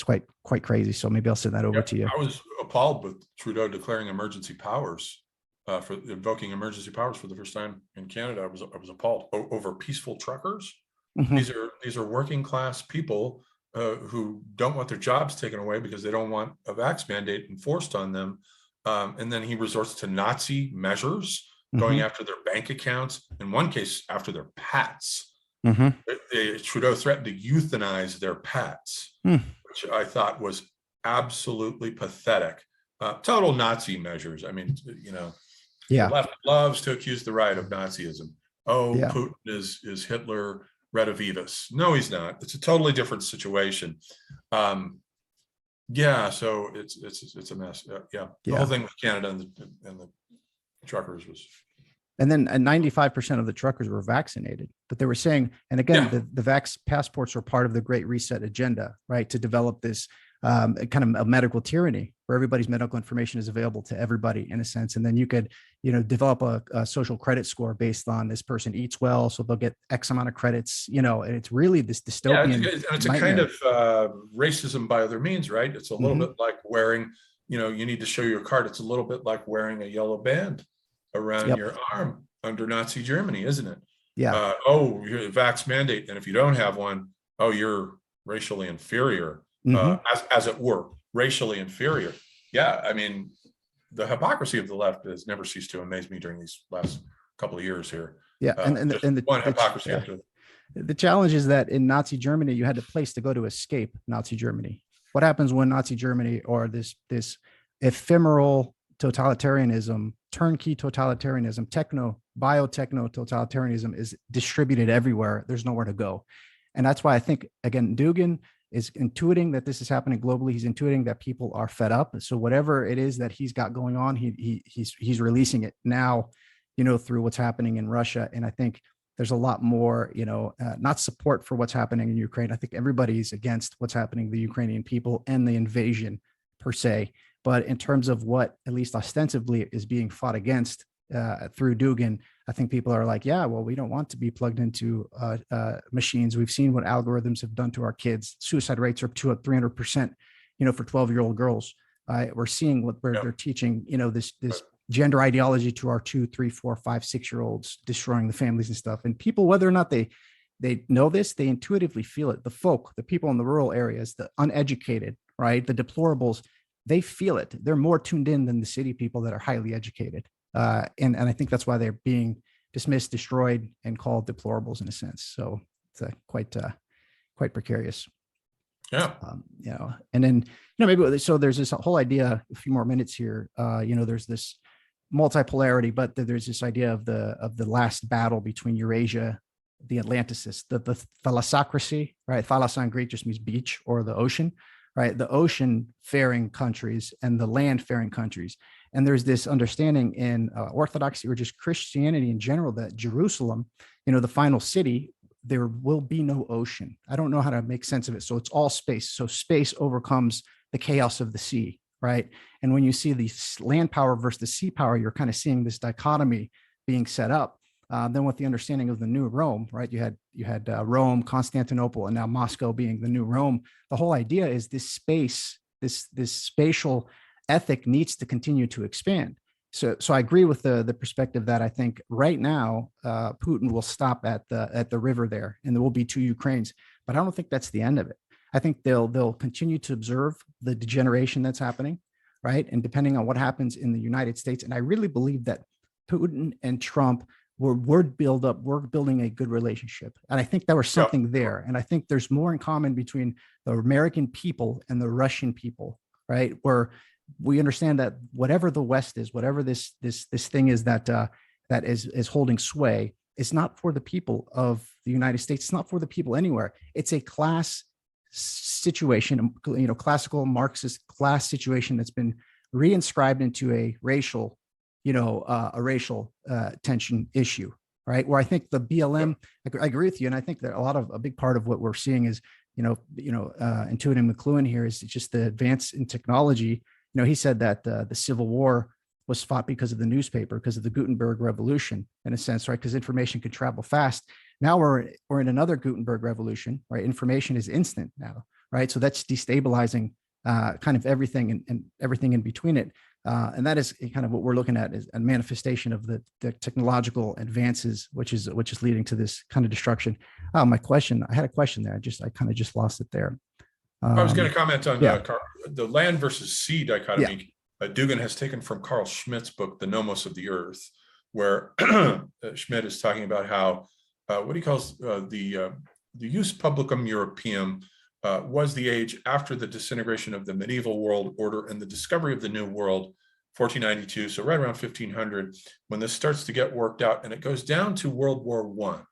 quite crazy. So maybe I'll send that over to you. I was appalled with Trudeau declaring emergency powers, for invoking emergency powers for the first time in Canada. I was appalled over peaceful truckers. Mm-hmm. These are working class people who don't want their jobs taken away because they don't want a vax mandate enforced on them. And then he resorts to Nazi measures, going after their bank accounts, in one case after their pets. Mm-hmm. Trudeau threatened to euthanize their pets, which I thought was absolutely pathetic. Total Nazi measures. I mean, the left loves to accuse the right of Nazism. Putin is Hitler redivivus. No, he's not. It's a totally different situation. So it's a mess. The whole thing with Canada and the truckers was. And then 95% of the truckers were vaccinated, but they were saying, and again, the vax passports were part of the Great Reset agenda, right? To develop this kind of a medical tyranny where everybody's medical information is available to everybody in a sense. And then you could, develop a social credit score based on this person eats well, so they'll get X amount of credits, and it's really this dystopian. It's a kind of racism by other means, right? It's a little bit like wearing, you need to show your card. It's a little bit like wearing a yellow band around your arm under Nazi Germany, isn't it? You're a vax mandate, and if you don't have one, you're racially inferior. as it were, racially inferior. Yeah, I mean, the hypocrisy of the left has never ceased to amaze me during these last couple of years here. Yeah, and the one hypocrisy after. The challenge is that in Nazi Germany, you had a place to go to escape Nazi Germany. What happens when Nazi Germany, or this ephemeral totalitarianism, turnkey totalitarianism, biotechno totalitarianism is distributed everywhere? There's nowhere to go. And that's why I think, again, Dugan is intuiting that this is happening globally. He's intuiting that people are fed up. So whatever it is that he's got going on, he's releasing it now, through what's happening in Russia. And I think there's a lot more, not support for what's happening in Ukraine. I think everybody's against what's happening to the Ukrainian people and the invasion per se. But in terms of what, at least ostensibly, is being fought against through Dugan, I think people are like, yeah, well, we don't want to be plugged into machines. We've seen what algorithms have done to our kids. Suicide rates are up to 300%, for 12-year-old girls. We're seeing what they're teaching, this gender ideology to our 2, 3, 4, 5, 6-year-olds, destroying the families and stuff. And people, whether or not they know this, they intuitively feel it. The folk, the people in the rural areas, the uneducated, right, the deplorables, they feel it. They're more tuned in than the city people that are highly educated. And I think that's why they're being dismissed, destroyed, and called deplorables in a sense. So it's quite precarious. Yeah. And then, maybe, so there's this whole idea, a few more minutes here, there's this multipolarity, but there's this idea of the last battle between Eurasia, the Atlanticists, the thalassocracy, right? Thalassos in Greek just means beach or the ocean, right? The ocean faring countries and the land faring countries. And there's this understanding in Orthodoxy, or just Christianity in general, that Jerusalem, the final city, there will be no ocean. I don't know how to make sense of it. So it's all space. So space overcomes the chaos of the sea, right? And when you see the land power versus the sea power, you're kind of seeing this dichotomy being set up. Then with the understanding of the new Rome, right? You had Rome, Constantinople, and now Moscow being the new Rome. The whole idea is this space, this spatial ethic needs to continue to expand. So I agree with the perspective that I think right now Putin will stop at the river there, and there will be 2 Ukraines. But I don't think that's the end of it. I think they'll continue to observe the degeneration that's happening, right? And depending on what happens in the United States, and I really believe that Putin and Trump we're building a good relationship. And I think there was something there. And I think there's more in common between the American people and the Russian people, right? Where we understand that whatever the West is, whatever this thing is that is holding sway, it's not for the people of the United States. It's not for the people anywhere. It's a class situation, classical Marxist class situation that's been reinscribed into a racial tension issue, right? Where I think the BLM, I agree with you, and I think that a big part of what we're seeing is, intuiting McLuhan here is just the advance in technology. He said that the Civil War was fought because of the newspaper, because of the Gutenberg Revolution, in a sense, right? Because information could travel fast. Now we're in another Gutenberg Revolution, right? Information is instant now, right? So that's destabilizing kind of everything and everything in between it. And that is kind of what we're looking at, is a manifestation of the technological advances, which is leading to this kind of destruction. I had a question there. I kind of just lost it there. I was going to comment on the land versus sea dichotomy. Dugan has taken from Carl Schmitt's book, The Nomos of the Earth, where Schmitt is talking about how what he calls the jus publicum Europeum was the age after the disintegration of the medieval world order and the discovery of the New World, 1492. So right around 1500, when this starts to get worked out, and it goes down to World War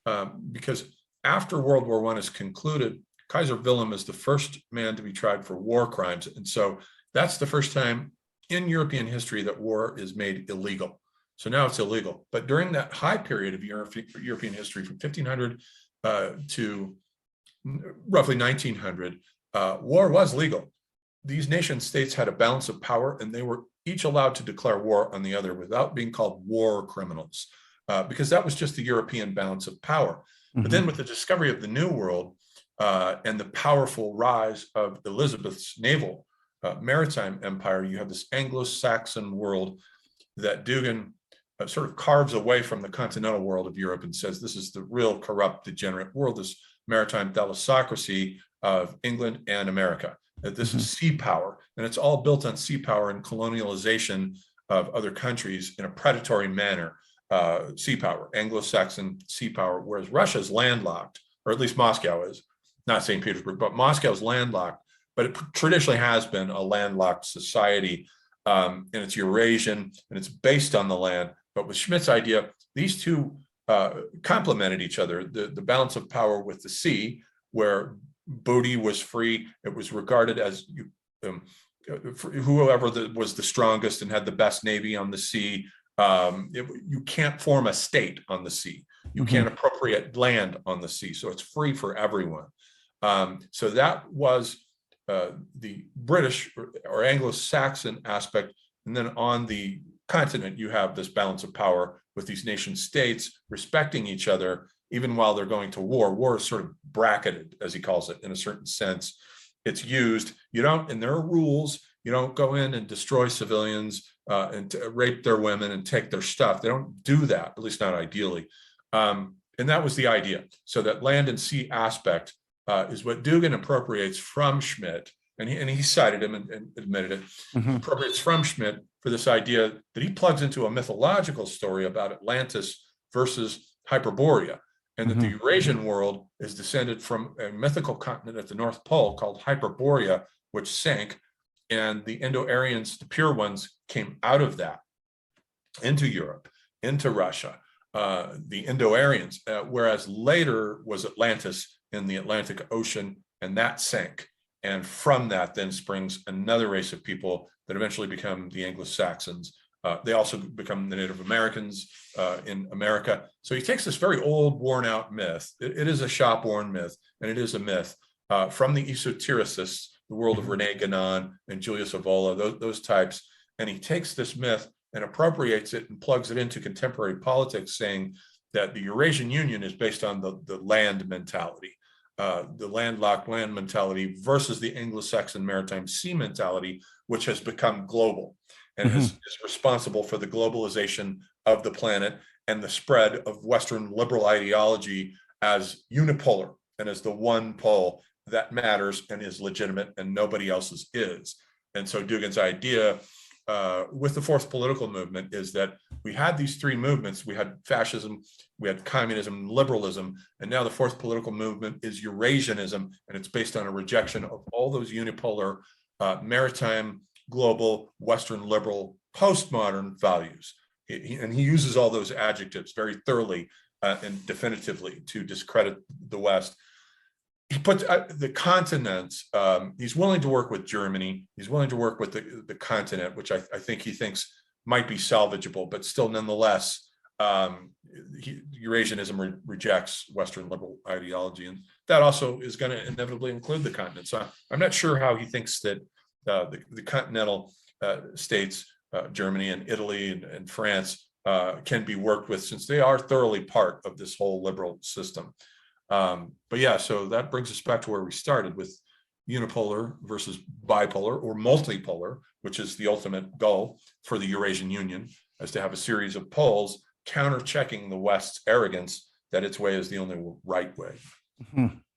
I, because after World War I is concluded, Kaiser Wilhelm is the first man to be tried for war crimes. And so that's the first time in European history that war is made illegal. So now it's illegal. But during that high period of European history, from 1500 to roughly 1900, war was legal. These nation states had a balance of power, and they were each allowed to declare war on the other without being called war criminals, because that was just the European balance of power. Mm-hmm. But then with the discovery of the New World and the powerful rise of Elizabeth's naval maritime empire, you have this Anglo-Saxon world that Dugan sort of carves away from the continental world of Europe and says this is the real corrupt, degenerate world, this maritime thalassocracy of England and America. That this is sea power, and it's all built on sea power and colonialization of other countries in a predatory manner. Sea power, Anglo-Saxon sea power, whereas Russia is landlocked, or at least Moscow is, not St. Petersburg, but Moscow is landlocked, but it traditionally has been a landlocked society, and it's Eurasian, and it's based on the land. But with Schmitt's idea, these two complemented each other, the balance of power with the sea, where booty was free. It was regarded as whoever was the strongest and had the best navy on the sea. You can't form a state on the sea. You can't appropriate land on the sea. So it's free for everyone. So that was the British or Anglo-Saxon aspect. And then on the continent, you have this balance of power with these nation states respecting each other, even while they're going to war. War is sort of bracketed, as he calls it, in a certain sense. It's used, you don't, and there are rules. You don't go in and destroy civilians and rape their women and take their stuff. They don't do that, at least not ideally. And that was the idea. So that land and sea aspect is what Dugan appropriates from Schmitt, and he cited him and admitted it, appropriates from Schmitt for this idea that he plugs into a mythological story about Atlantis versus Hyperborea, and that the Eurasian world is descended from a mythical continent at the North Pole called Hyperborea, which sank, and the Indo-Aryans, the pure ones, came out of that into Europe, into Russia, the Indo-Aryans, whereas later was Atlantis in the Atlantic Ocean, and that sank. And from that then springs another race of people that eventually become the Anglo-Saxons. They also become the Native Americans in America. So he takes this very old, worn-out myth. It is a shop-worn myth, and it is a myth from the esotericists, the world of Rene Guénon and Julius Evola, those types, and he takes this myth and appropriates it and plugs it into contemporary politics, saying that the Eurasian Union is based on the land mentality, the landlocked land mentality versus the Anglo-Saxon maritime sea mentality, which has become global and is responsible for the globalization of the planet and the spread of Western liberal ideology as unipolar and as the one pole that matters and is legitimate and nobody else's is. And so Dugan's idea with the fourth political movement is that we had these three movements. We had fascism, we had communism, liberalism, and now the fourth political movement is Eurasianism, and it's based on a rejection of all those unipolar maritime, global, Western liberal, postmodern values. And he uses all those adjectives very thoroughly and definitively to discredit the West. He puts the continents, he's willing to work with Germany, he's willing to work with the continent, which I think he thinks might be salvageable, but still nonetheless, Eurasianism rejects Western liberal ideology, and that also is going to inevitably include the continent. So I'm not sure how he thinks that the continental states, Germany and Italy and France, can be worked with, since they are thoroughly part of this whole liberal system. But yeah, so that brings us back to where we started with unipolar versus bipolar or multipolar, which is the ultimate goal for the Eurasian Union, as to have a series of poles counter-checking the West's arrogance that its way is the only right way.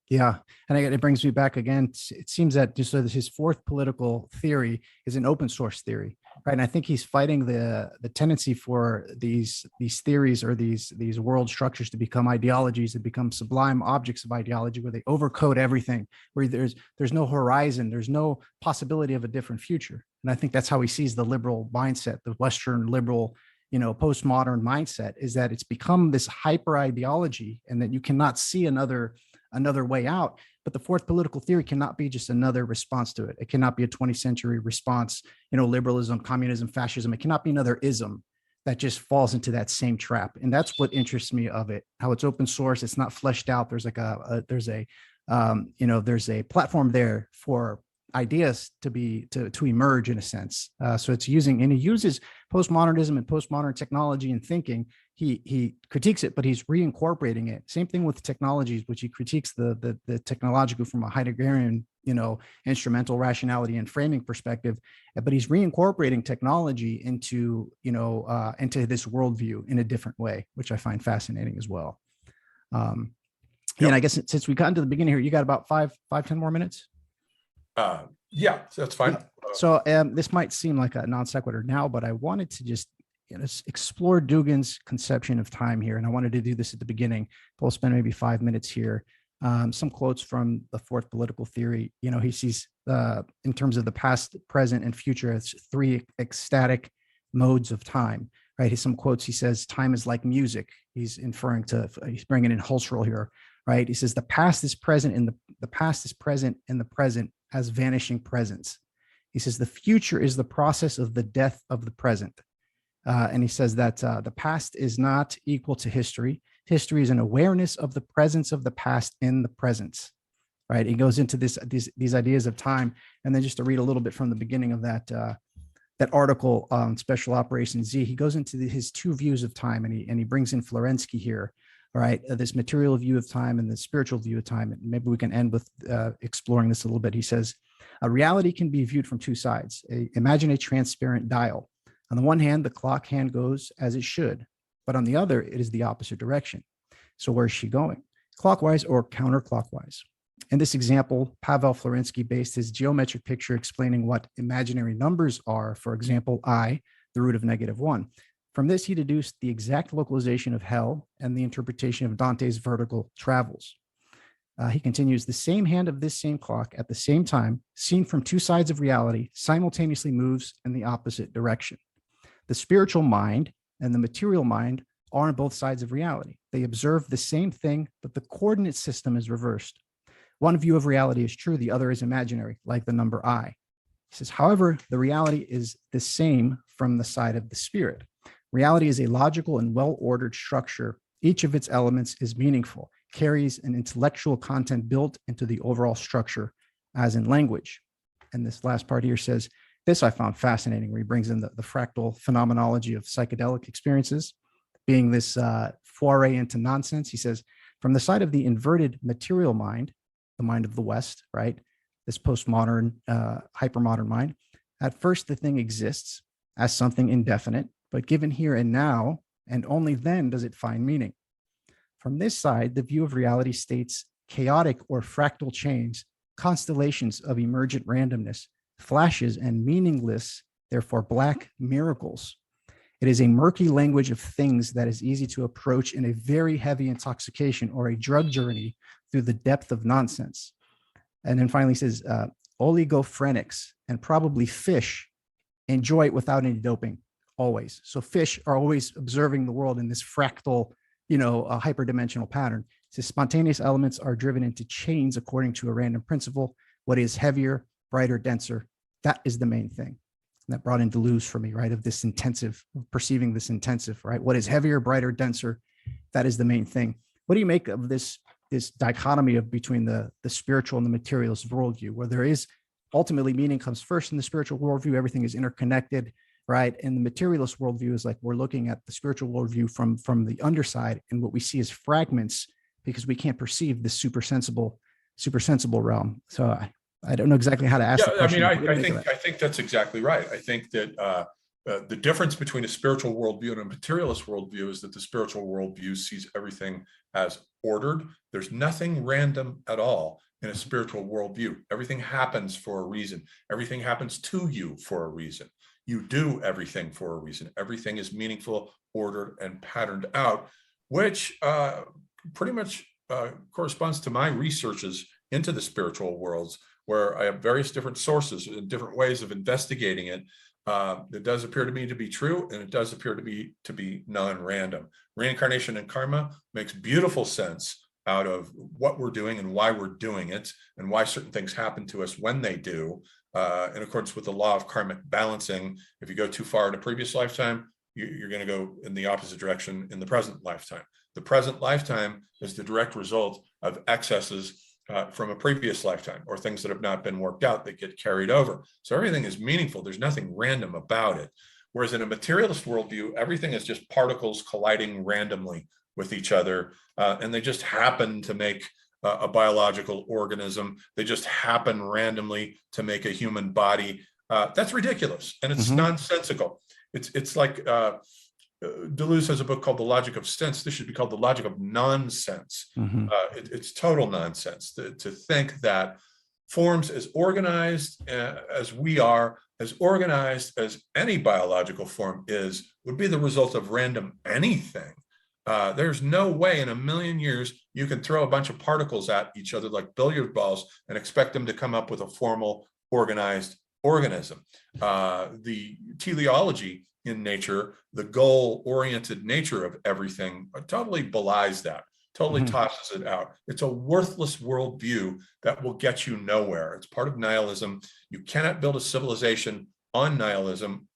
Yeah. And it brings me back again. It seems that just so his fourth political theory is an open source theory, right? And I think he's fighting the tendency for these theories or these world structures to become ideologies, that become sublime objects of ideology, where they overcode everything, where there's no horizon, there's no possibility of a different future. And I think that's how he sees the liberal mindset, the Western liberal, postmodern mindset, is that it's become this hyper ideology, and that you cannot see another way out. But the fourth political theory cannot be just another response to it. It cannot be a 20th century response, liberalism, communism, fascism. It cannot be another ism that just falls into that same trap. And that's what interests me of it, how it's open source. It's not fleshed out. There's like there's a platform there for ideas to emerge in a sense. So it's he uses postmodernism and postmodern technology and thinking. He critiques it, but he's reincorporating it. Same thing with technologies, which he critiques the technological from a Heideggerian instrumental rationality and framing perspective, but he's reincorporating technology into this worldview in a different way, which I find fascinating as well. And I guess since we got into the beginning here, you got about 10 more minutes. Yeah, that's fine. So this might seem like a non sequitur now, but I wanted to just explore Dugin's conception of time here. And I wanted to do this at the beginning. We'll spend maybe 5 minutes here. Some quotes from the fourth political theory. He sees in terms of the past, present, and future as three ecstatic modes of time, right? Some quotes, he says, time is like music. He's bringing in Husserl here, right? He says the past is present in the past is present in the present as vanishing presence. He says the future is the process of the death of the present. And he says that the past is not equal to history. History is an awareness of the presence of the past in the present, right? He goes into these ideas of time. And then just to read a little bit from the beginning of that article on Special Operation Z, he goes into his two views of time, and he brings in Florensky here, all right? This material view of time and the spiritual view of time. And maybe we can end with exploring this a little bit. He says, a reality can be viewed from two sides. Imagine a transparent dial. On the one hand, the clock hand goes as it should, but on the other, it is the opposite direction. So where is she going? Clockwise or counterclockwise? In this example, Pavel Florensky based his geometric picture explaining what imaginary numbers are, for example, I, the root of -1. From this, he deduced the exact localization of hell and the interpretation of Dante's vertical travels. He continues, the same hand of this same clock at the same time, seen from two sides of reality, simultaneously moves in the opposite direction. The spiritual mind and the material mind are on both sides of reality. They observe the same thing, but the coordinate system is reversed. One view of reality is true, the other is imaginary, like the number I. He says, however, the reality is the same from the side of the spirit. Reality is a logical and well-ordered structure. Each of its elements is meaningful, carries an intellectual content built into the overall structure, as in language. And this last part here says, this I found fascinating, where he brings in the fractal phenomenology of psychedelic experiences, being this foray into nonsense. He says, from the side of the inverted material mind, the mind of the West, right? This postmodern, hypermodern mind, at first the thing exists as something indefinite, but given here and now, and only then does it find meaning. From this side, the view of reality states chaotic or fractal chains, constellations of emergent randomness, flashes and meaningless, therefore black miracles. It is a murky language of things that is easy to approach in a very heavy intoxication or a drug journey through the depth of nonsense. And then finally says, oligophrenics and probably fish enjoy it without any doping, always. So fish are always observing the world in this fractal, hyperdimensional pattern. So spontaneous elements are driven into chains according to a random principle. What is heavier, brighter, denser, that is the main thing. And that brought in Deleuze for me, right? Of this intensive, perceiving this intensive, right? What is heavier, brighter, denser, that is the main thing. What do you make of this dichotomy between the spiritual and the materialist worldview, where there is ultimately meaning comes first in the spiritual worldview, everything is interconnected, right? And the materialist worldview is like, we're looking at the spiritual worldview from the underside, and what we see is fragments because we can't perceive the super sensible realm. So I don't know exactly how to ask the question. I think that's exactly right. I think that the difference between a spiritual worldview and a materialist worldview is that the spiritual worldview sees everything as ordered. There's nothing random at all in a spiritual worldview. Everything happens for a reason. Everything happens to you for a reason. You do everything for a reason. Everything is meaningful, ordered, and patterned out, which pretty much corresponds to my researches into the spiritual worlds, where I have various different sources and different ways of investigating it. It does appear to me to be true, and it does appear to be non-random. Reincarnation and karma makes beautiful sense out of what we're doing and why we're doing it, and why certain things happen to us when they do, in accordance with the law of karmic balancing. If you go too far in a previous lifetime, you're going to go in the opposite direction in the present lifetime. The present lifetime is the direct result of excesses from a previous lifetime, or things that have not been worked out that get carried over. So everything is meaningful. There's nothing random about it. Whereas in a materialist worldview, everything is just particles colliding randomly with each other, and they just happen to make a biological organism. They just happen randomly to make a human body. That's ridiculous, and it's nonsensical. It's like Deleuze has a book called The Logic of Sense. This should be called The Logic of Nonsense. It's total nonsense to think that forms as organized as we are, as organized as any biological form is, would be the result of random anything. There's no way in a million years you can throw a bunch of particles at each other like billiard balls and expect them to come up with a formal, organized organism. The teleology in nature, the goal-oriented nature of everything, totally belies that, totally tosses it out. It's a worthless worldview that will get you nowhere. It's part of nihilism. You cannot build a civilization on nihilism.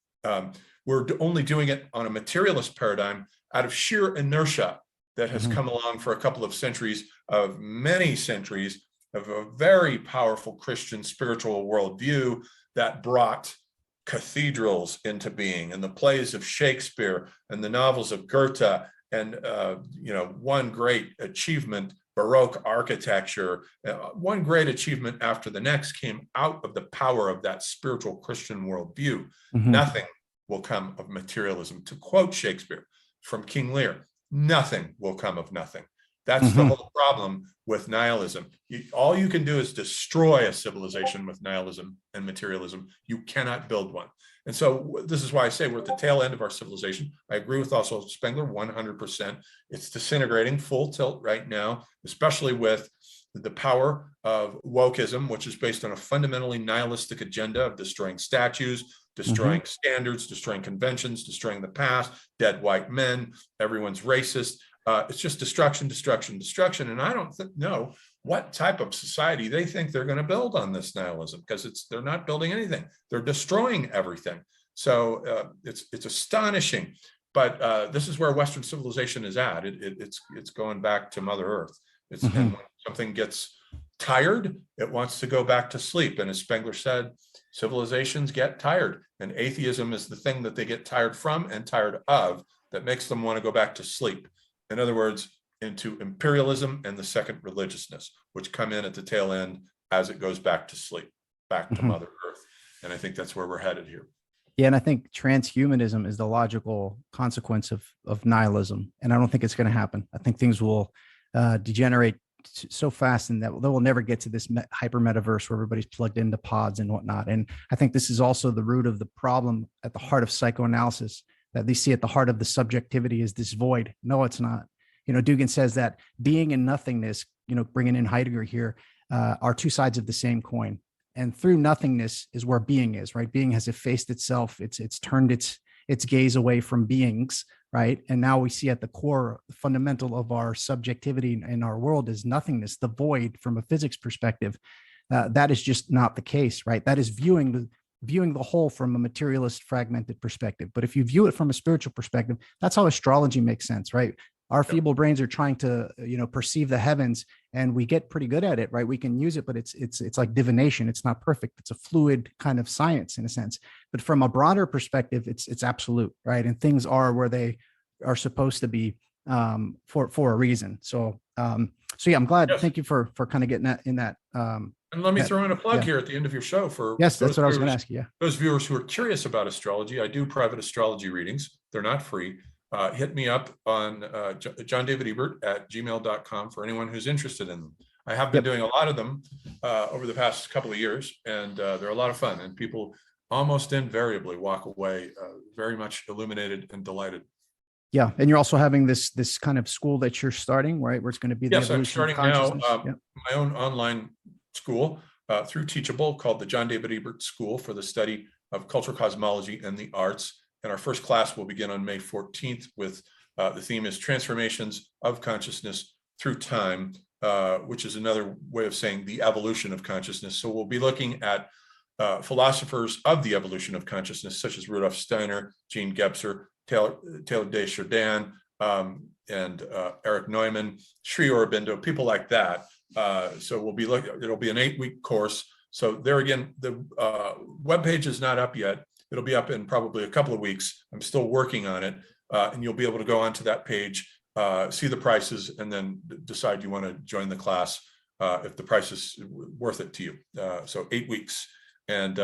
We're only doing it on a materialist paradigm out of sheer inertia that has come along for a couple of centuries, of many centuries, of a very powerful Christian spiritual worldview that brought cathedrals into being, and the plays of Shakespeare and the novels of Goethe, and one great achievement, Baroque architecture, one great achievement after the next came out of the power of that spiritual Christian worldview. Nothing will come of materialism. To quote Shakespeare from King Lear, nothing will come of nothing. That's the whole problem with nihilism. All you can do is destroy a civilization with nihilism and materialism. You cannot build one. And so this is why I say we're at the tail end of our civilization. I agree with also Spengler 100%. It's disintegrating full tilt right now, especially with the power of wokeism, which is based on a fundamentally nihilistic agenda of destroying statues, destroying standards, destroying conventions, destroying the past, dead white men, everyone's racist. It's just destruction, destruction, destruction. And I don't know what type of society they think they're going to build on this nihilism, because they're not building anything. They're destroying everything. So it's astonishing. But this is where Western civilization is at. It's going back to Mother Earth. And when something gets tired, it wants to go back to sleep. And as Spengler said, civilizations get tired. And atheism is the thing that they get tired from and tired of that makes them want to go back to sleep. In other words, into imperialism and the second religiousness, which come in at the tail end as it goes back to sleep, back to Mother Earth. And I think that's where we're headed here. Yeah, and I think transhumanism is the logical consequence of nihilism. And I don't think it's going to happen. I think things will degenerate so fast, and that they will never get to this hyper metaverse where everybody's plugged into pods and whatnot. And I think this is also the root of the problem at the heart of psychoanalysis, that they see at the heart of the subjectivity is this void. No, it's not. Dugin says that being and nothingness, bringing in Heidegger here, are two sides of the same coin. And through nothingness is where being is, right? Being has effaced itself. It's turned its gaze away from beings, right? And now we see at the core, fundamental of our subjectivity in our world is nothingness, the void from a physics perspective. That is just not the case, right? That is viewing the whole from a materialist, fragmented perspective. But if you view it from a spiritual perspective, that's how astrology makes sense, right? Our feeble brains are trying to, perceive the heavens, and we get pretty good at it, right? We can use it, but it's like divination. It's not perfect. It's a fluid kind of science in a sense. But from a broader perspective, it's absolute, right? And things are where they are supposed to be for a reason. So yeah, I'm glad. Yes. Thank you for kind of getting that in that. And let me throw in a plug here at the end of your show for yes, that's what I was going to ask you. Yeah. Those viewers who are curious about astrology. I do private astrology readings. They're not free. Hit me up on John David Ebert at gmail.com for anyone who's interested in them. I have been doing a lot of them over the past couple of years, and they're a lot of fun, and people almost invariably walk away very much illuminated and delighted. Yeah, and you're also having this kind of school that you're starting, right? Where it's going to be the evolution of consciousness. I'm starting now my own online school through Teachable called the John David Ebert School for the Study of Cultural Cosmology and the Arts. And our first class will begin on May 14th with the theme is Transformations of Consciousness Through Time, which is another way of saying the evolution of consciousness. So we'll be looking at philosophers of the evolution of consciousness, such as Rudolf Steiner, Jean Gebser, Taylor Desjardins, and Eric Neumann, Sri Aurobindo, people like that. So we'll be looking, it'll be an 8-week course. So there again, the webpage is not up yet. It'll be up in probably a couple of weeks. I'm still working on it. And you'll be able to go onto that page, see the prices, and then decide you want to join the class if the price is worth it to you. So 8 weeks. And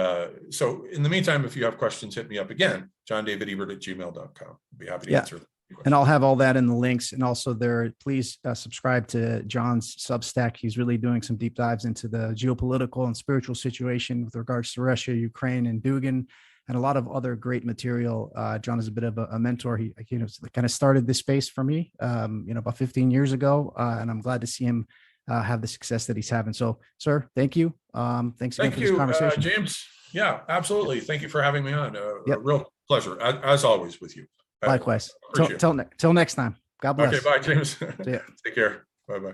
so in the meantime, if you have questions, hit me up again, johndavidebert@gmail.com. I'd be happy to answer them. And I'll have all that in the links. And also please subscribe to John's Substack. He's really doing some deep dives into the geopolitical and spiritual situation with regards to Russia, Ukraine, and Dugin, and a lot of other great material. John is a bit of a mentor. He kind of started this space for me, about 15 years ago. And I'm glad to see him have the success that he's having. So, sir, thank you. Thanks again for this conversation. James. Yeah, absolutely. Thank you for having me on. A real pleasure, as always, with you. Likewise. Till next time. God bless. Okay, bye, James. See ya. Take care. Bye-bye.